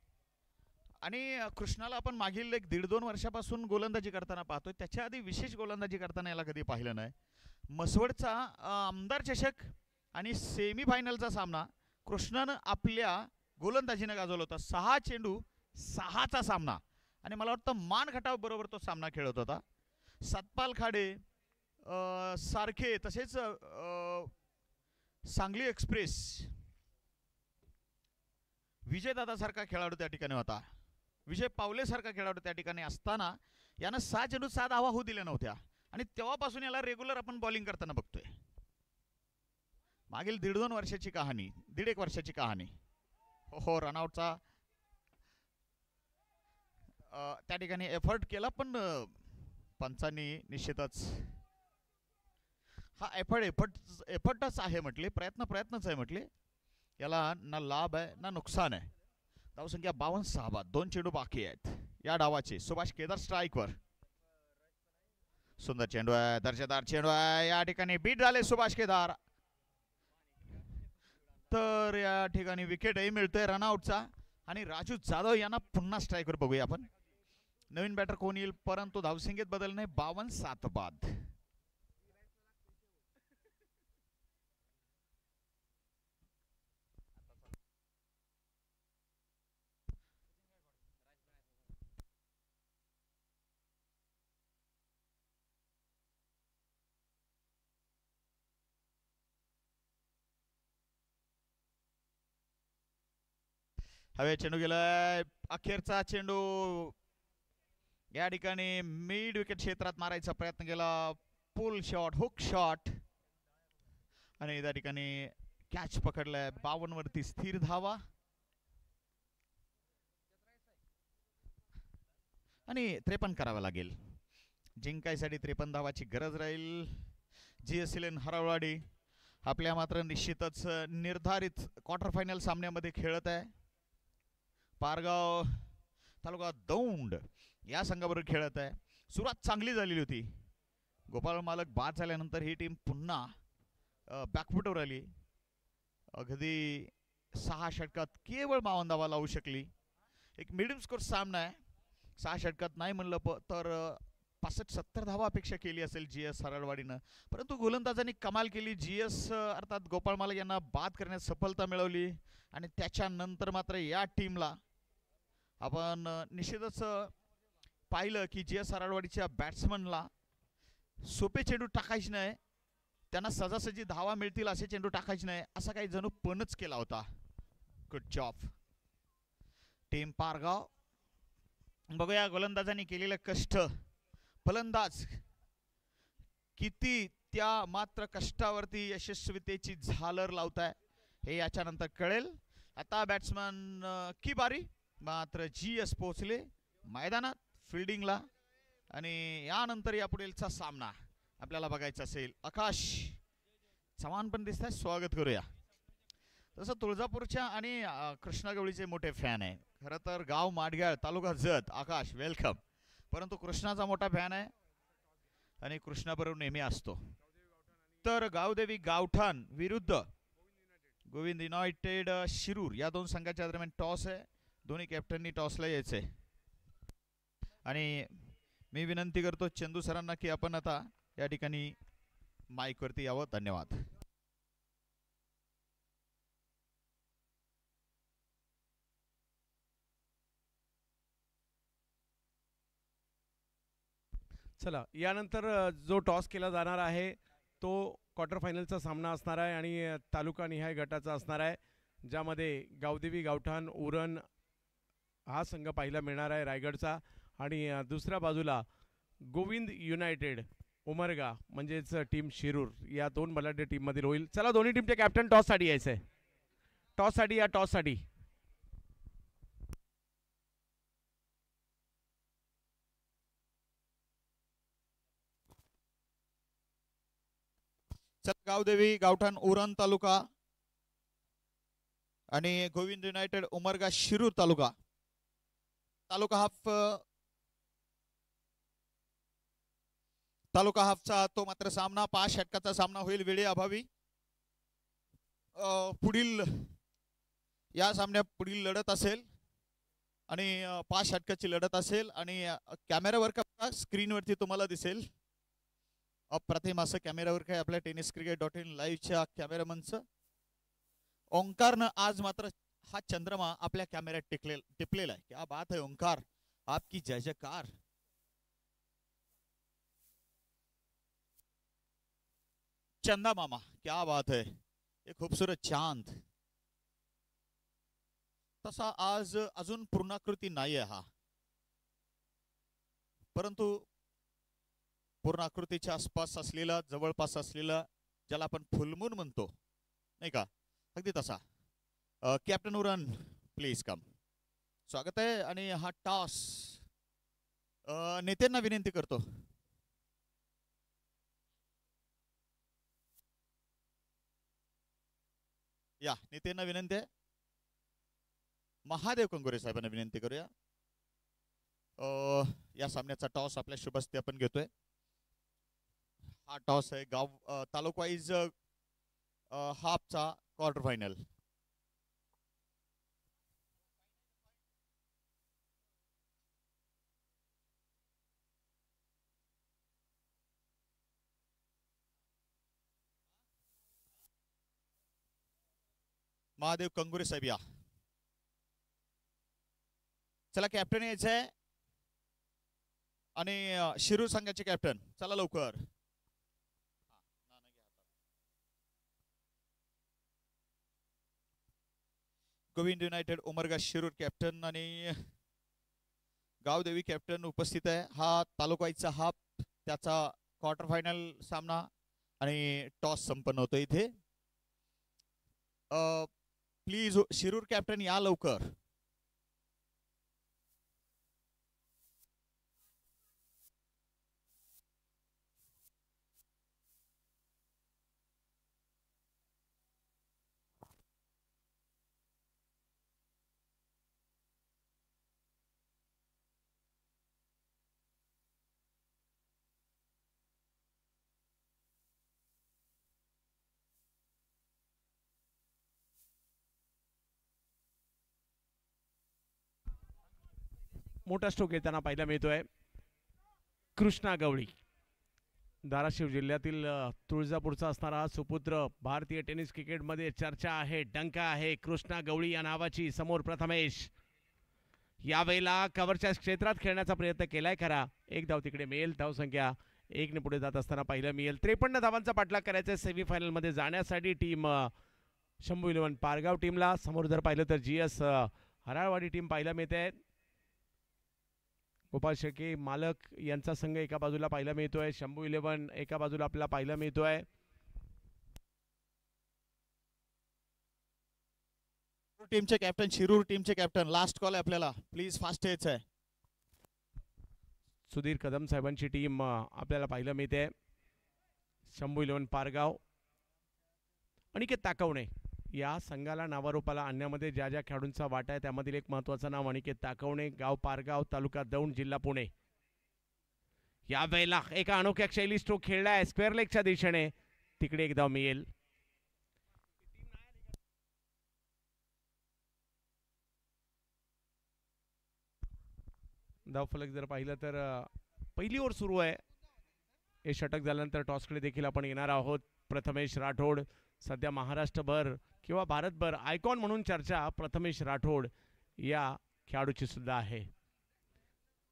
आणि कृष्णाला आपण मागील 1.5-2 वर्षापासून गोलंदाजी करताना पाहतोय. त्याच्या आधी विशेष गोलंदाजी करताना याला कधी पाहिलं नाही. मसवडचा आमदार चषक आणि सेमीफायनलचा सामना कृष्णानं आपल्या गोलंदाजीने गाजवला होता. 6 चेंडू 6चा सामना. आणि मला वाटतं मान खटाव बरोबर तो सामना खेळत होता. सतपाल खाडे सारखे, तसेच सांगली एक्सप्रेस विजयदादा सारखा खेळाडू त्या ठिकाणी होता. विजय पावले सारखा खेळाडू त्या ठिकाणी असताना यानं 6 चेंडू 6 धावा होऊ दिल्या नव्हत्या. आणि तेव्हापासून याला रेग्युलर आपण बॉलिंग करताना बघतोय. मागील 1.5-2 वर्षाची कहाणी, 1.5-1 वर्षाची कहाणी. हो, रनआउटचा त्या ठिकाणी एफर्ट केला, पण पंचांनी निश्चितच हा एफर्टच आहे म्हटले, प्रयत्नच आहे म्हटले. याला ना लाभ आहे ना नुकसान आहे. धावसंख्या 52 बाद, 2 चेंडू बाकी आहेत या डावाचे. सुभाष केदार स्ट्राईकवर. सुंदर चेंडू आहे, दर्जेदार चेंडू आहे, या ठिकाणी बीट झाले सुभाष केदार. तर या ठिकाणी विकेटही मिळतोय रनआउटचा आणि राजू जाधव यांना पुन्हा स्ट्राईकवर बघूया आपण. नवीन बॅटर कोण येईल, परंतु धावसंख्येत बदल नाही, 52 बाद. हवे चेंडू गेलाय, अखेरचा चेंडू या ठिकाणी मिड विकेट क्षेत्रात मारायचा प्रयत्न केला, पुल शॉट, हुक शॉट आणि त्या ठिकाणी कॅच पकडलाय. 52 वरती स्थिर धावा आणि 53 करावा लागेल. जिंकायसाठी 53 धावाची गरज राहील. GS11 हरवळवाडी आपल्या मात्र निश्चितच निर्धारित क्वार्टर फायनल सामन्यामध्ये खेळत आहे. पारगाव तालुका दौंड या संघाबरोबर खेळत आहे. सुरुवात चांगली झालेली होती. गोपाळ मालक बाद झाल्यानंतर ही टीम पुन्हा बॅकफुटवर आली. अगदी 6 षटकात केवळ 52 धावा लावू शकली. एक मिडियम स्कोर सामना आहे. 6 षटकात नाही म्हणलं तर 65-70 धावा अपेक्षा केली असेल GS हरळवाडीनं, परंतु गोलंदाजांनी कमाल केली. GS अर्थात गोपाळ मालक यांना बाद करण्यात सफलता मिळवली आणि त्याच्यानंतर मात्र या टीमला आपण निश्चितच पाहिलं की GS हरळवाडीच्या बॅट्समनला सोपे चेंडू टाकायचे नाही, त्यांना सहजासहजी धावा मिळतील असे चेंडू टाकायचे नाही, असा काही जणू पणच केला होता. Good job team Pargaon. बघूया गोलंदाजांनी केलेले कष्ट, फलंदाज किती त्या मात्र कष्टावरती यशस्वीतेची झालर लावताय हे याच्यानंतर कळेल. आता बॅट्समन की बारी, मात्र GS पोहोचले मैदानात फिल्डिंगला आणि यानंतर यापुढीलचा सामना आपल्याला बघायचा असेल. आकाश चव्हाण पण दिसतात, स्वागत करूया. तसं तुळजापूरच्या आणि कृष्णागवळीचे मोठे फॅन आहे. खरं तर गाव माडगाळ तालुका जत. आकाश वेलकम. परंतु कृष्णाचा मोठा फॅन आहे आणि कृष्णाबरोबर नेहमी असतो. तर गावदेवी गावठाण विरुद्ध गोविंद युनायटेड शिरूर या दोन संघाच्या दरम्यान टॉस आहे. दोन्ही कॅप्टननी टॉसला यायचंय आणि मी विनंती करतो चंदू सरांना की आपण आता या ठिकाणी माईकवरती यावं. धन्यवाद. चला, यानंतर जो टॉस केला जाणार आहे तो क्वार्टर फायनलचा सामना असणार आहे आणि तालुका निहाय गटाचा असणार आहे, ज्यामध्ये गावदेवी गावठाण उरण हा संघ पाहायला मिळणार आहे रायगडचा आणि दुसऱ्या बाजूला गोविंद युनायटेड उमरगा म्हणजेच टीम शिरूर या दोन बलाढ्य टीममधील होईल. चला, दोन्ही टीमचे कॅप्टन टॉससाठी यायचं आहे. टॉससाठी या, टॉससाठी. गावदेवी गावठाण उरण तालुका आणि गोविंद युनायटेड उमरगा शिरूर तालुका. तालुका हाफचा तो मात्र सामना 5 षटकाचा सामना होईल वेळेअभावी. पुढील या सामन्या पुढील लढत असेल आणि 5 षटकाची लढत असेल आणि कॅमेरावर का स्क्रीनवरती तुम्हाला दिसेल अप्रतिम असं कॅमेरावर काय आपल्या tenniscricket.in लाईव्हच्या कॅमेरामनचं ओंकारनं आज मात्र हा चंद्रमा आपल्या कॅमेऱ्यात टिपलेला आहे. क्या बात है ओंकार, आपकी जय जयकार. चंदा मामा, क्या बात है, एक खूबसूरत चांद. तसा आज अजून पूर्णाकृती नाही आहे हा, परंतु पूर्णाकृतीच्या आसपास असलेला, जवळपास असलेला, ज्याला आपण फुलमून म्हणतो नाही का, अगदी तसा. Captain Uran please come. स्वागत आहे. आणि हा टॉस नेत्यांना विनंती करतो. या नेत्यांना विनंती आहे. महादेव कंगोरे साहेबांना विनंती करूया. या सामन्याचा टॉस आपल्या शुभस्ते आपण घेतोय. हा टॉस आहे गाव तालुका वाईज हाफचा क्वार्टर फायनल. महादेव कंगुरे साहेब या. चला कॅप्टन यायचंय आणि शिरूर संघाचे कॅप्टन चला लवकर. गोविंद युनायटेड उमरगा शिरूर कॅप्टन आणि गावदेवी कॅप्टन उपस्थित आहे. हा तालुकाचा हा त्याचा क्वार्टर फायनल सामना आणि टॉस संपन्न होतो इथे. प्लीज शिरूर कॅप्टन या लवकर. मोठा स्ट्रोक येताना पाहायला मिळतोय कृष्णा गवळी. धाराशिव जिल्ह्यातील तुळजापूरचा असणारा सुपुत्र. भारतीय टेनिस क्रिकेटमध्ये चर्चा आहे, डंका आहे कृष्णा गवळी या नावाची. समोर प्रथमेश. यावेळेला कव्हरच्या क्षेत्रात खेळण्याचा प्रयत्न केलाय खरा. एक धाव तिकडे मिळेल. धावसंख्या 1 पुढे जात असताना पाहायला मिळेल. 53 धावांचा पाठलाग करायचा सेमीफायनल मध्ये जाण्यासाठी टीम शंभू इलेव्हन पारगाव टीमला. समोर जर पाहिलं तर GS हराळवाडी टीम पाहायला मिळते. गोपाल शेळके मालक यांचा संघ एका बाजूला पाहायला मिळतोय. शंभू इलेव्हन एका बाजूला आपल्याला पाहायला मिळतोय. टीमचे कॅप्टन शिरूर टीमचे कॅप्टन लास्ट कॉल आहे आपल्याला. प्लीज फास्ट यायचं आहे. सुधीर कदम साहेबांची टीम आपल्याला पाहायला मिळते. शंभू इलेव्हन पारगाव. अनिकेत ताकवणे या संघाला नावारूपाला आणण्यामध्ये ज्या ज्या खेळाडूंचा वाटा आहे त्यामधील एक महत्त्वाचं नाव अनिकेत ताकवणे. गाव पारगाव, तालुका दौंड, जिल्हा पुणे. यावेळेला एका अनोख्या शैली स्ट्रोक खेळलाय स्क्वेअर लेगच्या दिशेने. तिकडे एक धाव मिळेल. धावफलक जर पाहिलं तर पहिली ओव्हर सुरू आहे. हे षटक झाल्यानंतर टॉसकडे देखील आपण येणार आहोत. प्रथमेश राठोड सध्या महाराष्ट्रभर किंवा भारतभर आयकॉन म्हणून चर्चा प्रथमेश राठोड या खेळाडूची सुद्धा आहे.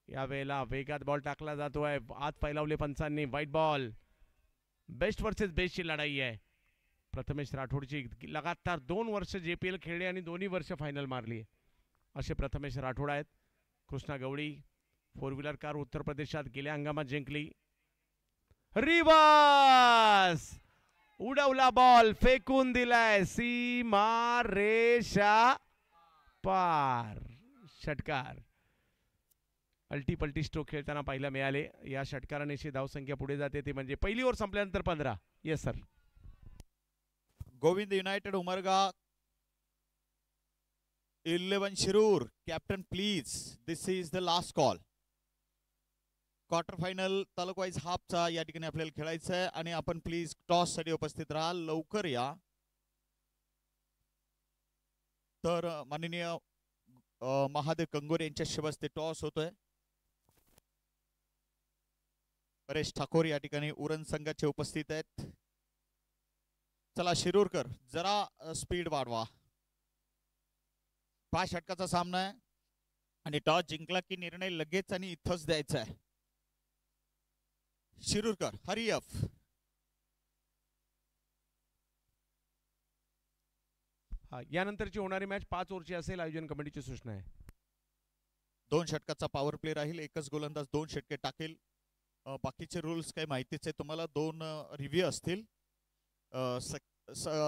यावेळेला वेगात बॉल टाकला जातोय. आत फैलावले पंचांनी. White ball. बेस्ट वर्सेस बेस्टची लढाई आहे. प्रथमेश राठोडची लगातार 2 वर्ष JPL खेळले आणि दोन्ही वर्ष फायनल मारली असे प्रथमेश राठोड आहेत. कृष्णा गवळी 4 व्हीलर कार उत्तर प्रदेशात गेल्या हंगामात जिंकली. रिवर्स उडवला बॉल. फेकून दिलाय सीमा रेषा पार. षटकार. अल्टीपल्टी स्ट्रोक खेळताना पाहायला मिळाले. या षटकाराने धावसंख्या पुढे जाते ती म्हणजे पहिली ओव्हर संपल्यानंतर 15. Yes sir. Govind united Umarga 11 Shirur captain please this is the last call. Quarter final taluka wise हाफचा या ठिकाणी आपल्याला खेळायचं आहे आणि आपण प्लीज टॉस साठी उपस्थित राहा. लवकर या. तर माननीय महादेव कंगोरे यांच्या शुभस्ते टॉस होतोय. परेश ठाकोर या ठिकाणी उरण संघाचे उपस्थित आहेत. चला शिरूरकर जरा स्पीड वाढवा. 5 षटकाचा सामना आहे आणि टॉस जिंकला की निर्णय लगेच आणि इथंच द्यायचा आहे. Shirurkar hurry up. यानंतरची होणारी मॅच 5 ओव्हरची असेल आयोजन कमिटीची सूचना आहे. 2 षटकाचा पॉवर प्ले राहील. एकच गोलंदाज 2 षटके टाकेल. बाकीचे रूल्स काही माहितीच आहे तुम्हाला. 2 रिव्ह्यू असतील.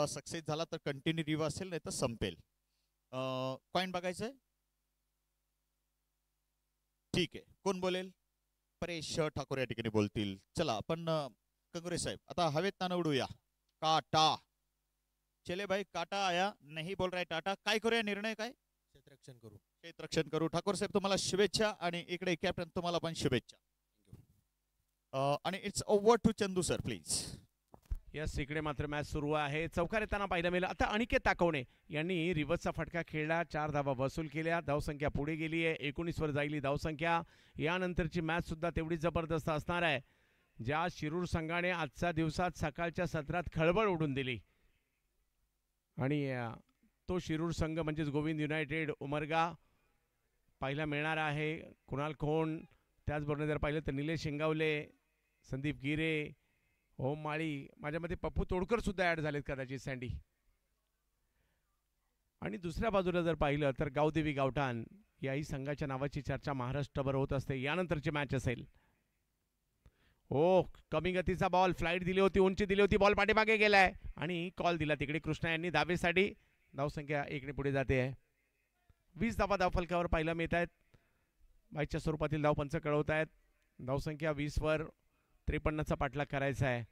सक्सेस झाला तर कंटिन्यू रिव्ह्यू असेल नाही तर संपेल. कॉइन बघायचंय. ठीक आहे. कोण बोलेल? परेश ठाकूर या ठिकाणी बोलतील. चला आपण कंगुरे साहेब आता हवेत ना उडूया. काटा चले भाई काटा आया नहीं बोल रहा है टाटा. काय करूया निर्णय काय? क्षेत्ररक्षण करू. क्षेत्ररक्षण करू. ठाकूर साहेब तुम्हाला शुभेच्छा आणि इकडे कॅप्टन तुम्हाला पण शुभेच्छा. आणि it's over to Chandu sir please. Yes, इकडे मात्र मॅच सुरू आहे. चौकार येताना पाहिलं मिळालं. आता अनिकेत ताकवणे यांनी रिव्हर्सचा फटका खेळला, 4 धावा वसूल केल्या, धावसंख्या पुढे गेली आहे, 19 वर जाईल ही धावसंख्या. यानंतरची मॅच सुद्धा तेवढीच जबरदस्त असणार आहे. ज्या शिरूर संघाने आजच्या दिवसात सकाळच्या सत्रात खळबळ उडून दिली आणि तो शिरूर संघ म्हणजेच गोविंद युनायटेड उमरगा पाहायला मिळणार आहे. कुणाल खोंड, त्याचबरोबर जर पाहिलं तर निलेश शिंगावले, संदीप गिरे, ओम माळी, माझ्या मते पप्पू तोडकर सुद्धा ॲड झालेत कदाचित सँडी. आणि दुसऱ्या बाजूला जर पाहिलं तर गावदेवी गावठाण याही संघाच्या नावाची चर्चा महाराष्ट्रभर होत असते. यानंतरची मॅच असेल. हो, कमी गतीचा बॉल, फ्लाईट दिली होती, उंची दिली होती, बॉल पाठीमागे गेलाय आणि कॉल दिला तिकडे कृष्णा यांनी धावेसाठी. धावसंख्या 1 पुढे जाते आहे. 20 धावा धावफलकावर पाहायला मिळत आहेत. मॅचच्या स्वरूपातील धावपंच कळवत आहेत. धावसंख्या 20 वर 53चा पाठलाग करायचा आहे.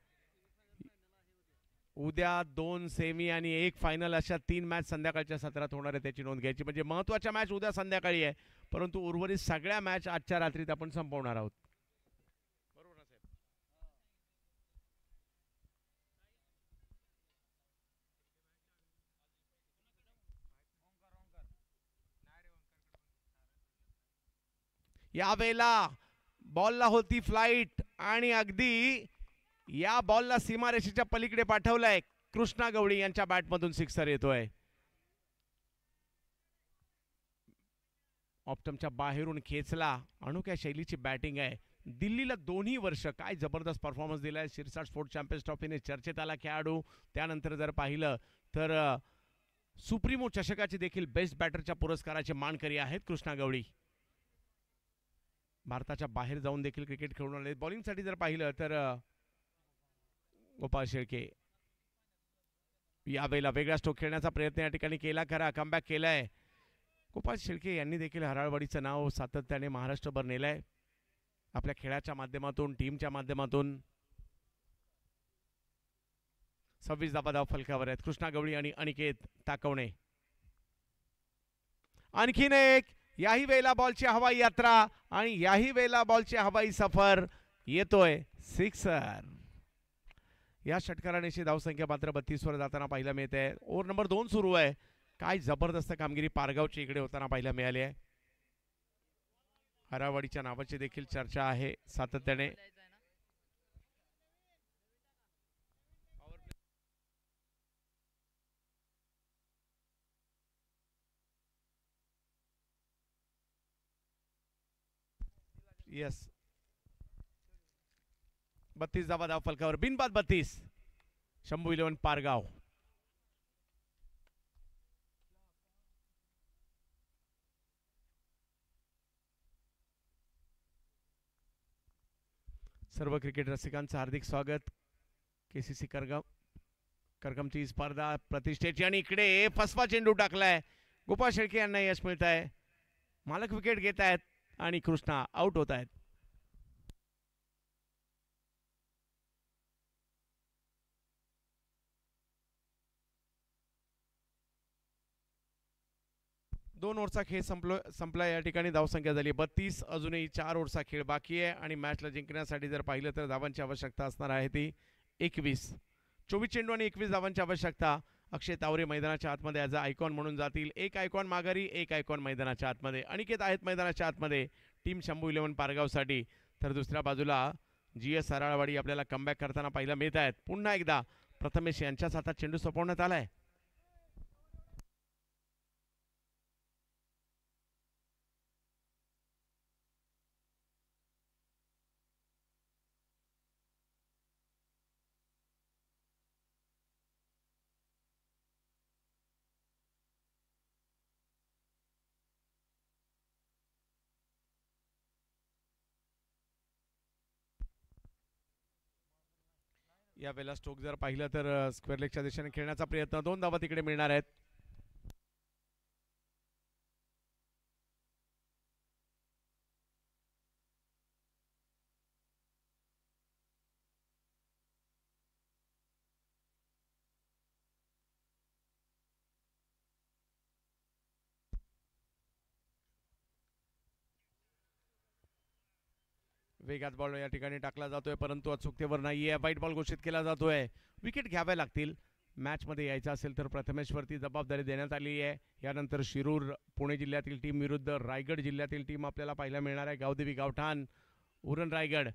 उद्या 2 सेमी आणि 1 फायनल अशा 3 मॅच संध्याकाळच्या सत्रात होणार आहे, त्याची नोंद घ्यायची. म्हणजे महत्त्वाच्या मॅच उद्या संध्याकाळी आहे, परंतु उर्वरित सगळ्या मॅच आजच्या रात्रीत आपण संपवणार आहोत. बरोबर ना साहेब? यावेळेला बॉलला होती फ्लाईट आणि अगदी या बॉलला सीमारेषेच्या पलीकडे पाठवलाय. कृष्णा गवळी यांच्या बॅटमधून सिक्सर येतोय. ऑप्टमच्या बाहेरून खेचला. अनोख्या शैलीची बॅटिंग आहे. दिल्लीला 2 वर्ष काय जबरदस्त परफॉर्मन्स दिलाय. शिरसाट स्पोर्ट्स चॅम्पियन्स ट्रॉफीने चर्चेत आला खेळाडू. त्यानंतर जर पाहिलं तर सुप्रीमो चषकाचे देखील बेस्ट बॅटरच्या पुरस्काराचे मानकरी आहेत कृष्णा गवळी. भारताच्या बाहेर जाऊन देखील क्रिकेट खेळून आले. बॉलिंगसाठी जर पाहिलं तर गोपाळ शेळके यावेळेला वेगळा स्ट्रोक खेळण्याचा प्रयत्न या ठिकाणी केला, खरा कमबॅक केलाय. गोपाळ शेळके यांनी देखील हराळवाडीचं नाव सातत्याने महाराष्ट्रभर नेलंय आपल्या खेळाच्या माध्यमातून, टीमच्या माध्यमातून. 26 धावा धावफलकावर आहेत. कृष्णा गवळी आणि अनिकेत ताकवणे. आणखीन एक, याही वेळेला बॉलची हवाई यात्रा आणि याही वेळेला बॉलची हवाई सफर येतोय सिक्सर. या षटकारानेशी धावसंख्या मात्र 32 वर जाताना पाहायला मिळते. ओव्हर नंबर 2 सुरू आहे. काय जबरदस्त कामगिरी पारगावची इकडे होताना पाहायला मिळाली आहे. हरावाडीच्या नावाची देखील चर्चा आहे सातत्याने. यस, 32 धावा धावफलकावर, बिनबाद 32. शंभू 11 पारगाव. सर्व क्रिकेट रसिकांचं हार्दिक स्वागत. केसीसी करगमची स्पर्धा प्रतिष्ठेची आणि इकडे फसवा चेंडू टाकलाय. गोपाळ शेळके यांना यश मिळत आहे. मालक विकेट घेत आहेत आणि कृष्णा आउट होत आहेत. दोन ओव्हरचा खेळ संपला. या ठिकाणी धावसंख्या झाली 32. अजूनही 4 ओव्हरचा खेळ बाकी आहे आणि मॅचला जिंकण्यासाठी जर पाहिलं तर धावांची आवश्यकता असणार आहे ती 21. 24 चेंडू आणि 21 धावांची आवश्यकता. अक्षय तावरे मैदानाच्या आतमध्ये ॲज अ आयकॉन म्हणून जातील. एक आयकॉन माघारी, एक आयकॉन मैदानाच्या आतमध्ये. अनिकेत आहेत मैदानाच्या आतमध्ये टीम शंभू 11 पारगावसाठी. तर दुसऱ्या बाजूला GS हराळवाडी आपल्याला कमबॅक करताना पाहायला मिळत आहेत. पुन्हा एकदा प्रथमेश यांच्याच हातात चेंडू सोपवण्यात आलाय. या वेळेला स्ट्रोक जर पाहिलं तर स्क्वेअर लेगच्या दिशेने खेळण्याचा प्रयत्न. 2 धावा तिकडे मिळणार आहेत. वेगात बॉल या ठिकाणी टाकला जातोय परंतु अचूकतेवर नाहीये. वाईट बॉल घोषित केला जातोय. विकेट घ्याव्या लागतील. मॅचमध्ये यायचं असेल तर प्रथमेशवरती जबाबदारी देण्यात आली आहे. यानंतर शिरूर पुणे जिल्ह्यातील टीम विरुद्ध रायगड जिल्ह्यातील टीम आपल्याला पाहायला मिळणार आहे. गावदेवी गावठाण उरण रायगड,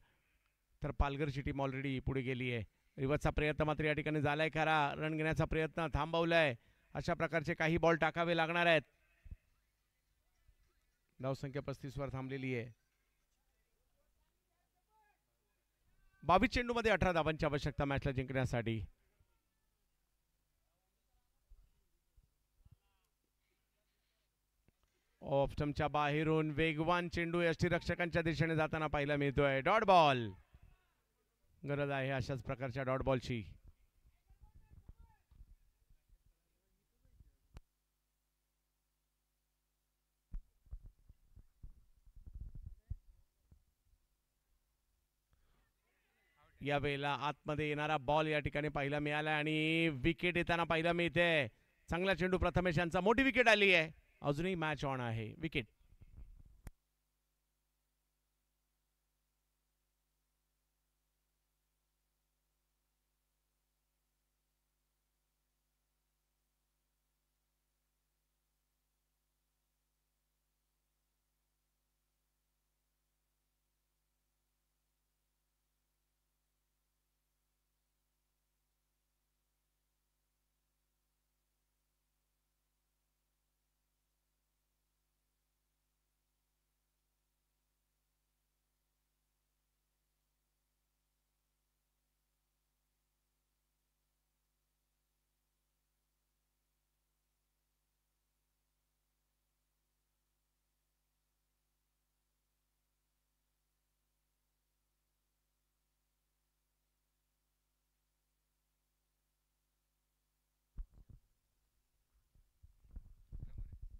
तर पालघरची टीम ऑलरेडी पुढे गेली आहे. रिवर्सचा प्रयत्न मात्र या ठिकाणी झालाय खरा. रन घेण्याचा प्रयत्न थांबवलाय. अशा प्रकारचे काही बॉल टाकावे लागणार आहेत. धावसंख्या 35 वर थांबलेली आहे. 22 चेंडूमध्ये 18 धावांची आवश्यकता मॅचला जिंकण्यासाठी. ऑफ स्टंपच्या बाहेरून वेगवान चेंडू यष्टीरक्षकांच्या दिशेने जाताना पाहायला मिळतोय. Dot ball. गरज आहे अशाच प्रकारच्या डॉट बॉलची. यावेळेला आतमध्ये येणारा बॉल या ठिकाणी पाहायला मिळाला आणि विकेट येताना पाहायला मिळते. चांगला चेंडू प्रथमेश यांचा. मोठी विकेट आली आहे. अजूनही मॅच ऑन आहे. विकेट.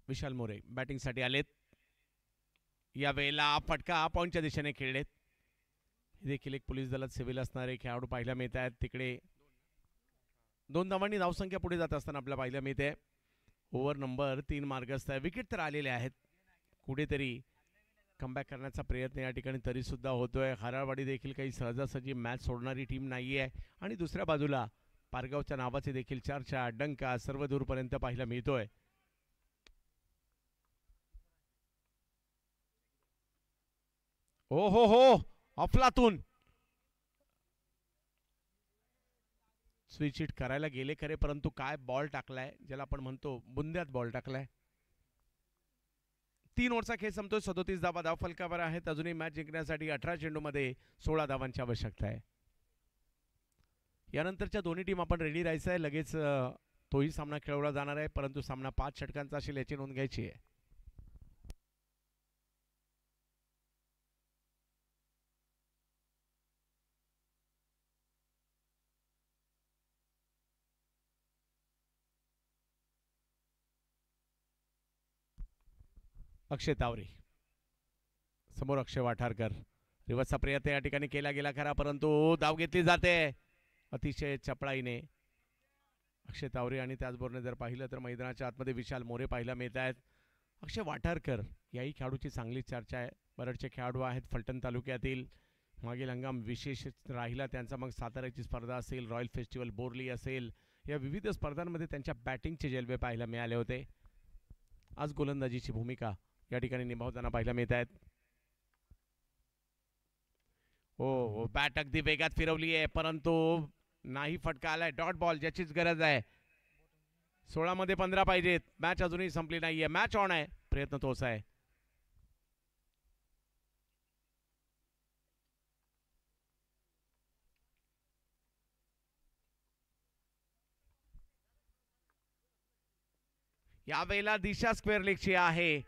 विशाल मोरे बॅटिंगसाठी आलेत. या वेळेला फटका पॉईंटच्या दिशेने खेळलेत. हे देखील एक पोलीस दलात सेवेला असणारे खेळाडू पाहायला मिळत आहेत. तिकडे 2 धावांनी धावसंख्या पुढे जात असताना आपल्याला पाहायला मिळते. ओव्हर नंबर 3 मार्गस्थ आहे. विकेट तर आलेले आहेत. कुठेतरी कमबॅक करण्याचा प्रयत्न या ठिकाणी तरी सुद्धा होतोय. हराळवाडी देखील काही सहजासहजी मॅच सोडणारी टीम नाही आहे आणि दुसऱ्या बाजूला पारगावच्या नावाचे देखील चर्चा डंका सर्व दूरपर्यंत पाहायला मिळतोय. हो हो हो अफलातून स्विच हिट करायला गेले खरे परंतु काय बॉल टाकलाय, ज्याला आपण म्हणतो बुंद्यात बॉल टाकलाय. 3 ओव्हरचा खेळ संपतोय. 37 धावा धाव फलकावर आहेत. अजूनही मॅच जिंकण्यासाठी 18 चेंडूमध्ये 16 धावांची आवश्यकता आहे. यानंतरच्या दोन्ही टीम आपण रेडी राहायचं आहे. लगेच तोही सामना खेळवला जाणार आहे परंतु सामना 5 षटकांचा असेल याची नोंद घ्यायची आहे. अक्षय तावरे समोर अक्षय वाठारकर. रिवर्सचा प्रयत्न या ठिकाणी केला गेला खरा परंतु धाव घेतली जाते अतिशय चपळाईने. अक्षय तावरे आणि त्याचबरोबर जर पाहिलं तर मैदानाच्या आतमध्ये विशाल मोरे पाहायला मिळत आहेत. अक्षय वाठारकर याही खेळाडूची चांगली चर्चा आहे. बरेचसे खेळाडू आहेत फलटण तालुक्यातील. मागील हंगाम विशेष राहिला त्यांचा. मग साताऱ्याची स्पर्धा असेल, रॉयल फेस्टिवल बोरली असेल, या विविध स्पर्धांमध्ये त्यांच्या बॅटिंगचे जलवे पाहायला मिळाले होते. आज गोलंदाजीची भूमिका या ठिकाणी निभावताना पाहायला मिळत आहेत. हो बॅट अगदी वेगात फिरवली आहे परंतु नाही फटका आलाय. डॉट बॉल ज्याचीच गरज आहे. 16 मध्ये 15 पाहिजेत. मॅच अजूनही संपली नाहीये. मॅच ऑन आहे. प्रयत्न तोच आहे. यावेळेला दिशा स्क्वेअर लेगची आहे.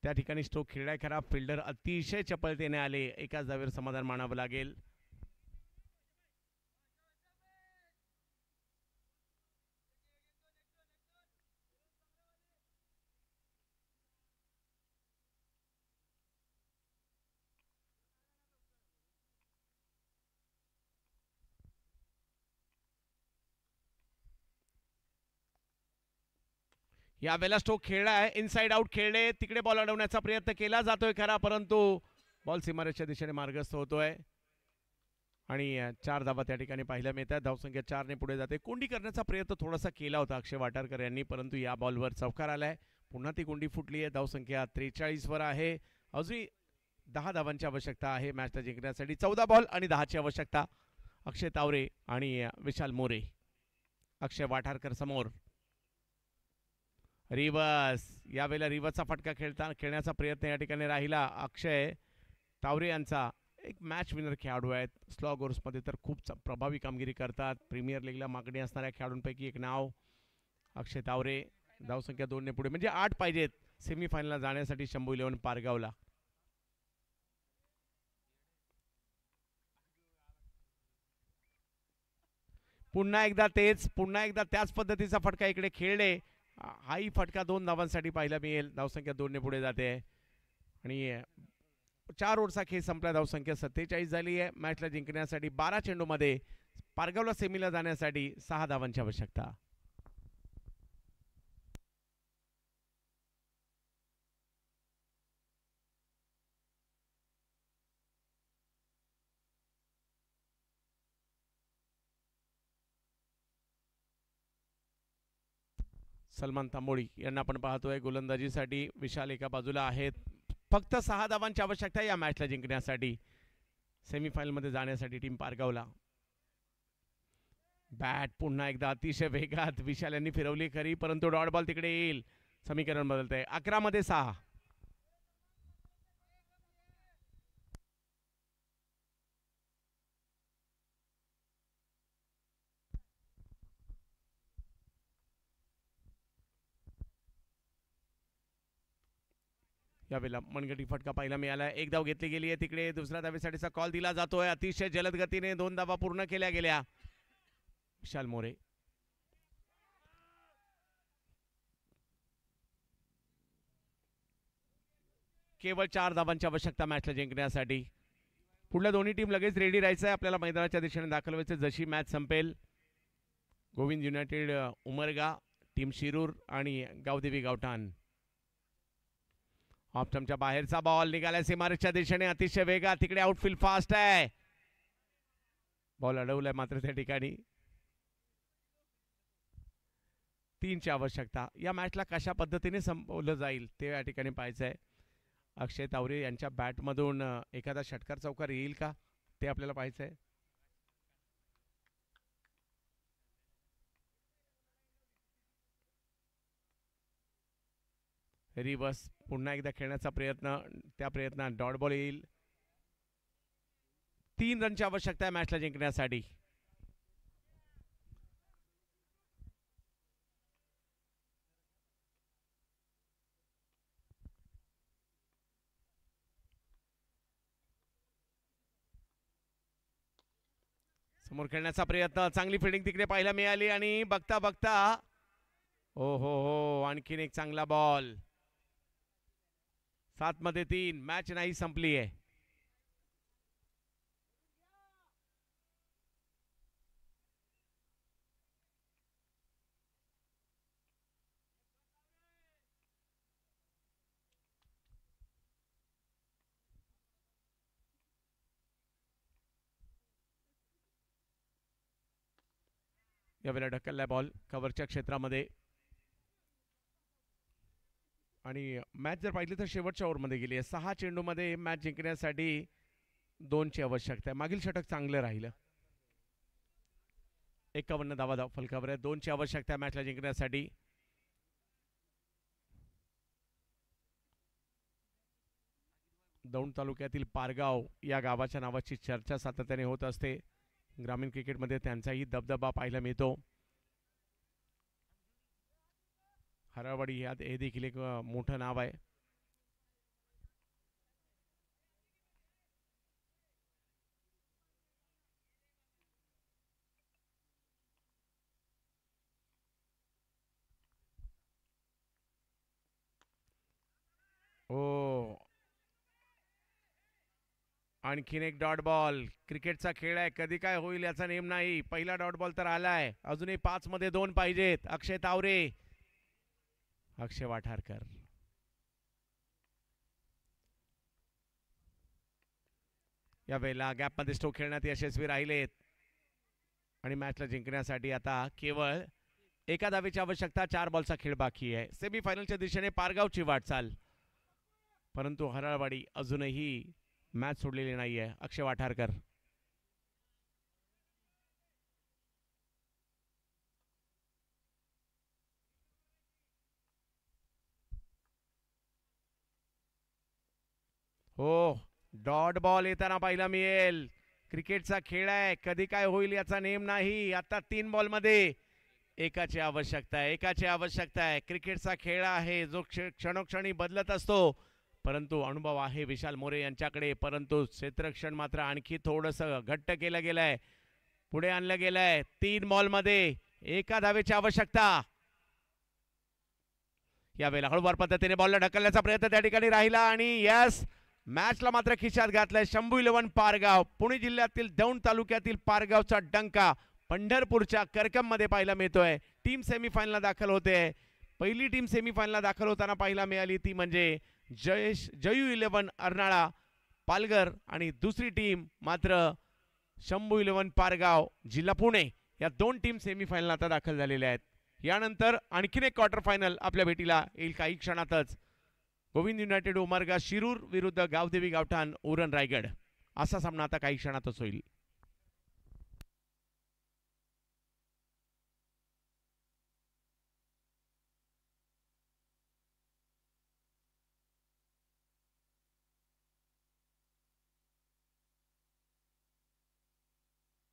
त्या ठिकाणी स्ट्रोक खेळलाय खरा. फिल्डर अतिशय चपळतेने आले. एकाच धावेवर समाधान मानावं लागेल. यावेळेला स्ट्रोक खेळलाय. इनसाइड आउट खेळले. तिकडे बॉल अडवण्याचा प्रयत्न केला जातोय खरा परंतु बॉल सीमारेषच्या दिशेने मार्गस्थ होतोय आणि 4 धावा त्या ठिकाणी पाहायला मिळतात. धावसंख्या 4 ने पुढे जाते. कोंडी करण्याचा प्रयत्न थोडासा केला होता अक्षय वाटारकर यांनी, परंतु या बॉलवर चौकार आलाय. पुन्हा ती कोंडी फुटली आहे. धावसंख्या 43 वर आहे. अजूनही 10 धावांची आवश्यकता आहे मॅचला जिंकण्यासाठी. 14 बॉल आणि 10 ची आवश्यकता. अक्षय तावरे आणि विशाल मोरे. अक्षय वाठारकर समोर. रिवर्स, यावेळेला रिवर्सचा फटका खेळण्याचा प्रयत्न या ठिकाणी राहिला. अक्षय तावरे यांचा एक मॅच विनर खेळाडू आहेत. स्लॉग ओव्हर्समध्ये तर खूप प्रभावी कामगिरी करतात. प्रीमियर लीगला मागणी असणाऱ्या खेळाडूंपैकी एक नाव अक्षय तावरे. धावसंख्या 2 ने पुढे, म्हणजे 8 पाहिजेत सेमीफायनलला जाण्यासाठी शंभू इलेव्हन पारगावला. पुन्हा एकदा त्याच पद्धतीचा फटका इकडे खेळले. हाही फटका 2 धावांसाठी पाहायला मिळेल. धावसंख्या 2 ने पुढे जाते आणि 4 ओव्हरचा खेळ संपला. धावसंख्या 47 झाली आहे. मॅचला जिंकण्यासाठी 12 चेंडूमध्ये पारगावला सेमीला जाण्यासाठी 6 धावांची आवश्यकता. सलमान तांबोळी यांना आपण पाहतोय गोलंदाजीसाठी. विशाल एका बाजूला आहेत. फक्त 6 धावांची आवश्यकता या मॅचला जिंकण्यासाठी, सेमीफायनलमध्ये जाण्यासाठी टीम पारगावला. बॅट पुन्हा एकदा अतिशय वेगात विशाल यांनी फिरवली खरी, परंतु डॉट बॉल तिकडे येईल. समीकरण बदलतंय. 11 मध्ये 6. यावेळेला मनगटी फटका पाहायला मिळाला. एक धाव घेतली गेली आहे तिकडे. दुसऱ्या धावेसाठीचा कॉल दिला जातोय. अतिशय जलद गतीने 2 धावा पूर्ण केल्या गेल्या. विशाल मोरे. केवळ 4 धावांची आवश्यकता मॅचला जिंकण्यासाठी. पुढल्या दोन्ही टीम लगेच रेडी राहायचं आहे. आपल्याला मैदानाच्या दिशेने दाखल व्हायचं जशी मॅच संपेल. गोविंद युनायटेड उमरगा, टीम शिरूर आणि गावदेवी गावठाण. ऑप्टमच्या बाहेरचा बॉल निघाला सीमारेषच्या दिशेने अतिशय वेगात. तिकडे आउटफील्ड फास्ट आहे. बॉल अडवलाय मात्र त्या ठिकाणी. 3 ची आवश्यकता. या मॅचला कशा पद्धतीने संपवलं जाईल ते या ठिकाणी पाहायचं आहे. अक्षय तावरे यांच्या बॅटमधून एखादा षटकार चौकार येईल का ते आपल्याला पाहायचं आहे. रिवर्स पुन्हा एकदा खेळण्याचा प्रयत्न. त्या प्रयत्नात डॉट बॉल येईल. 3 रनची आवश्यकता आहे मॅचला जिंकण्यासाठी. समोर खेळण्याचा प्रयत्न. चांगली फिल्डिंग तिकडे पाहायला मिळाली आणि बघता बघता हो हो हो आणखीन एक चांगला बॉल. 7 मध्ये 3. मॅच नाही संपली आहे. यावेळेला ढकललाय बॉल कव्हरच्या क्षेत्रामध्ये आणि मॅच जर पाहिली तर शेवटच्या ओव्हरमध्ये गेली आहे. 6 चेंडूमध्ये मॅच जिंकण्यासाठी 2 ची आवश्यकता आहे. मागील षटक चांगलं राहिलं. 51 धावा फलकावर आहे. 2 ची आवश्यकता आहे मॅचला जिंकण्यासाठी. दौंड तालुक्यातील पारगाव या गावाच्या नावाची चर्चा सातत्याने होत असते. ग्रामीण क्रिकेटमध्ये त्यांचाही दबदबा पाहायला मिळतो. हरावाडी हे देखील एक मोठं नाव आहे. ओ आणखीन एक डॉट बॉल. क्रिकेटचा खेळ आहे, कधी काय होईल याचा नेम नाही. पहिला डॉट बॉल तर आलाय. अजूनही 5 मध्ये 2 पाहिजेत. अक्षय तावरे, अक्षय वाठारकर. यावेळेला गॅपमध्ये स्ट्रोक खेळण्यात यशस्वी राहिलेत आणि मॅचला जिंकण्यासाठी आता केवळ एका धावेची आवश्यकता. 4 बॉलचा खेळ बाकी आहे. सेमीफायनलच्या दिशेने पारगावची वाटचाल, परंतु हराळवाडी अजूनही मॅच सोडलेली नाहीये. अक्षय वाठारकर हो, डॉट बॉल येताना पाहायला मिळेल. क्रिकेटचा खेळ आहे, कधी काय होईल याचा नेम नाही. आता 3 बॉलमध्ये एकाची आवश्यकता आहे, एकाची आवश्यकता आहे. क्रिकेटचा खेळ आहे जो क्षणोक्षणी बदलत असतो, परंतु अनुभव आहे विशाल मोरे यांच्याकडे. परंतु क्षेत्रक्षण मात्र आणखी थोडंसं घट्ट केलं गेलंय, पुढे आणलं गेलंय. 3 बॉलमध्ये एका धावेची आवश्यकता. यावेळेला हळूवार पद्धतीने बॉलला ढकलण्याचा प्रयत्न त्या ठिकाणी राहिला आणि यस, मॅचला मात्र खिशात घातलंय. शंभू 11 पारगाव, पुणे जिल्ह्यातील दौंड तालुक्यातील पारगावचा डंका पंढरपूरच्या करकममध्ये पाहायला मिळतोय. टीम सेमीफायनलला दाखल होते. पहिली टीम सेमीफायनलला दाखल होताना पाहायला मिळाली ती म्हणजे जयू 11 अर्नाळा पालघर आणि दुसरी टीम मात्र शंभू 11 पारगाव जिल्हा पुणे. या 2 टीम सेमीफायनल आता दाखल झालेल्या आहेत. यानंतर आणखीन एक क्वार्टर फायनल आपल्या भेटीला येईल काही क्षणातच. गोविंद युनायटेड उमरगा शिरूर विरुद्ध गावदेवी गावठाण उरण रायगड असा सामना आता काही क्षणातच होईल.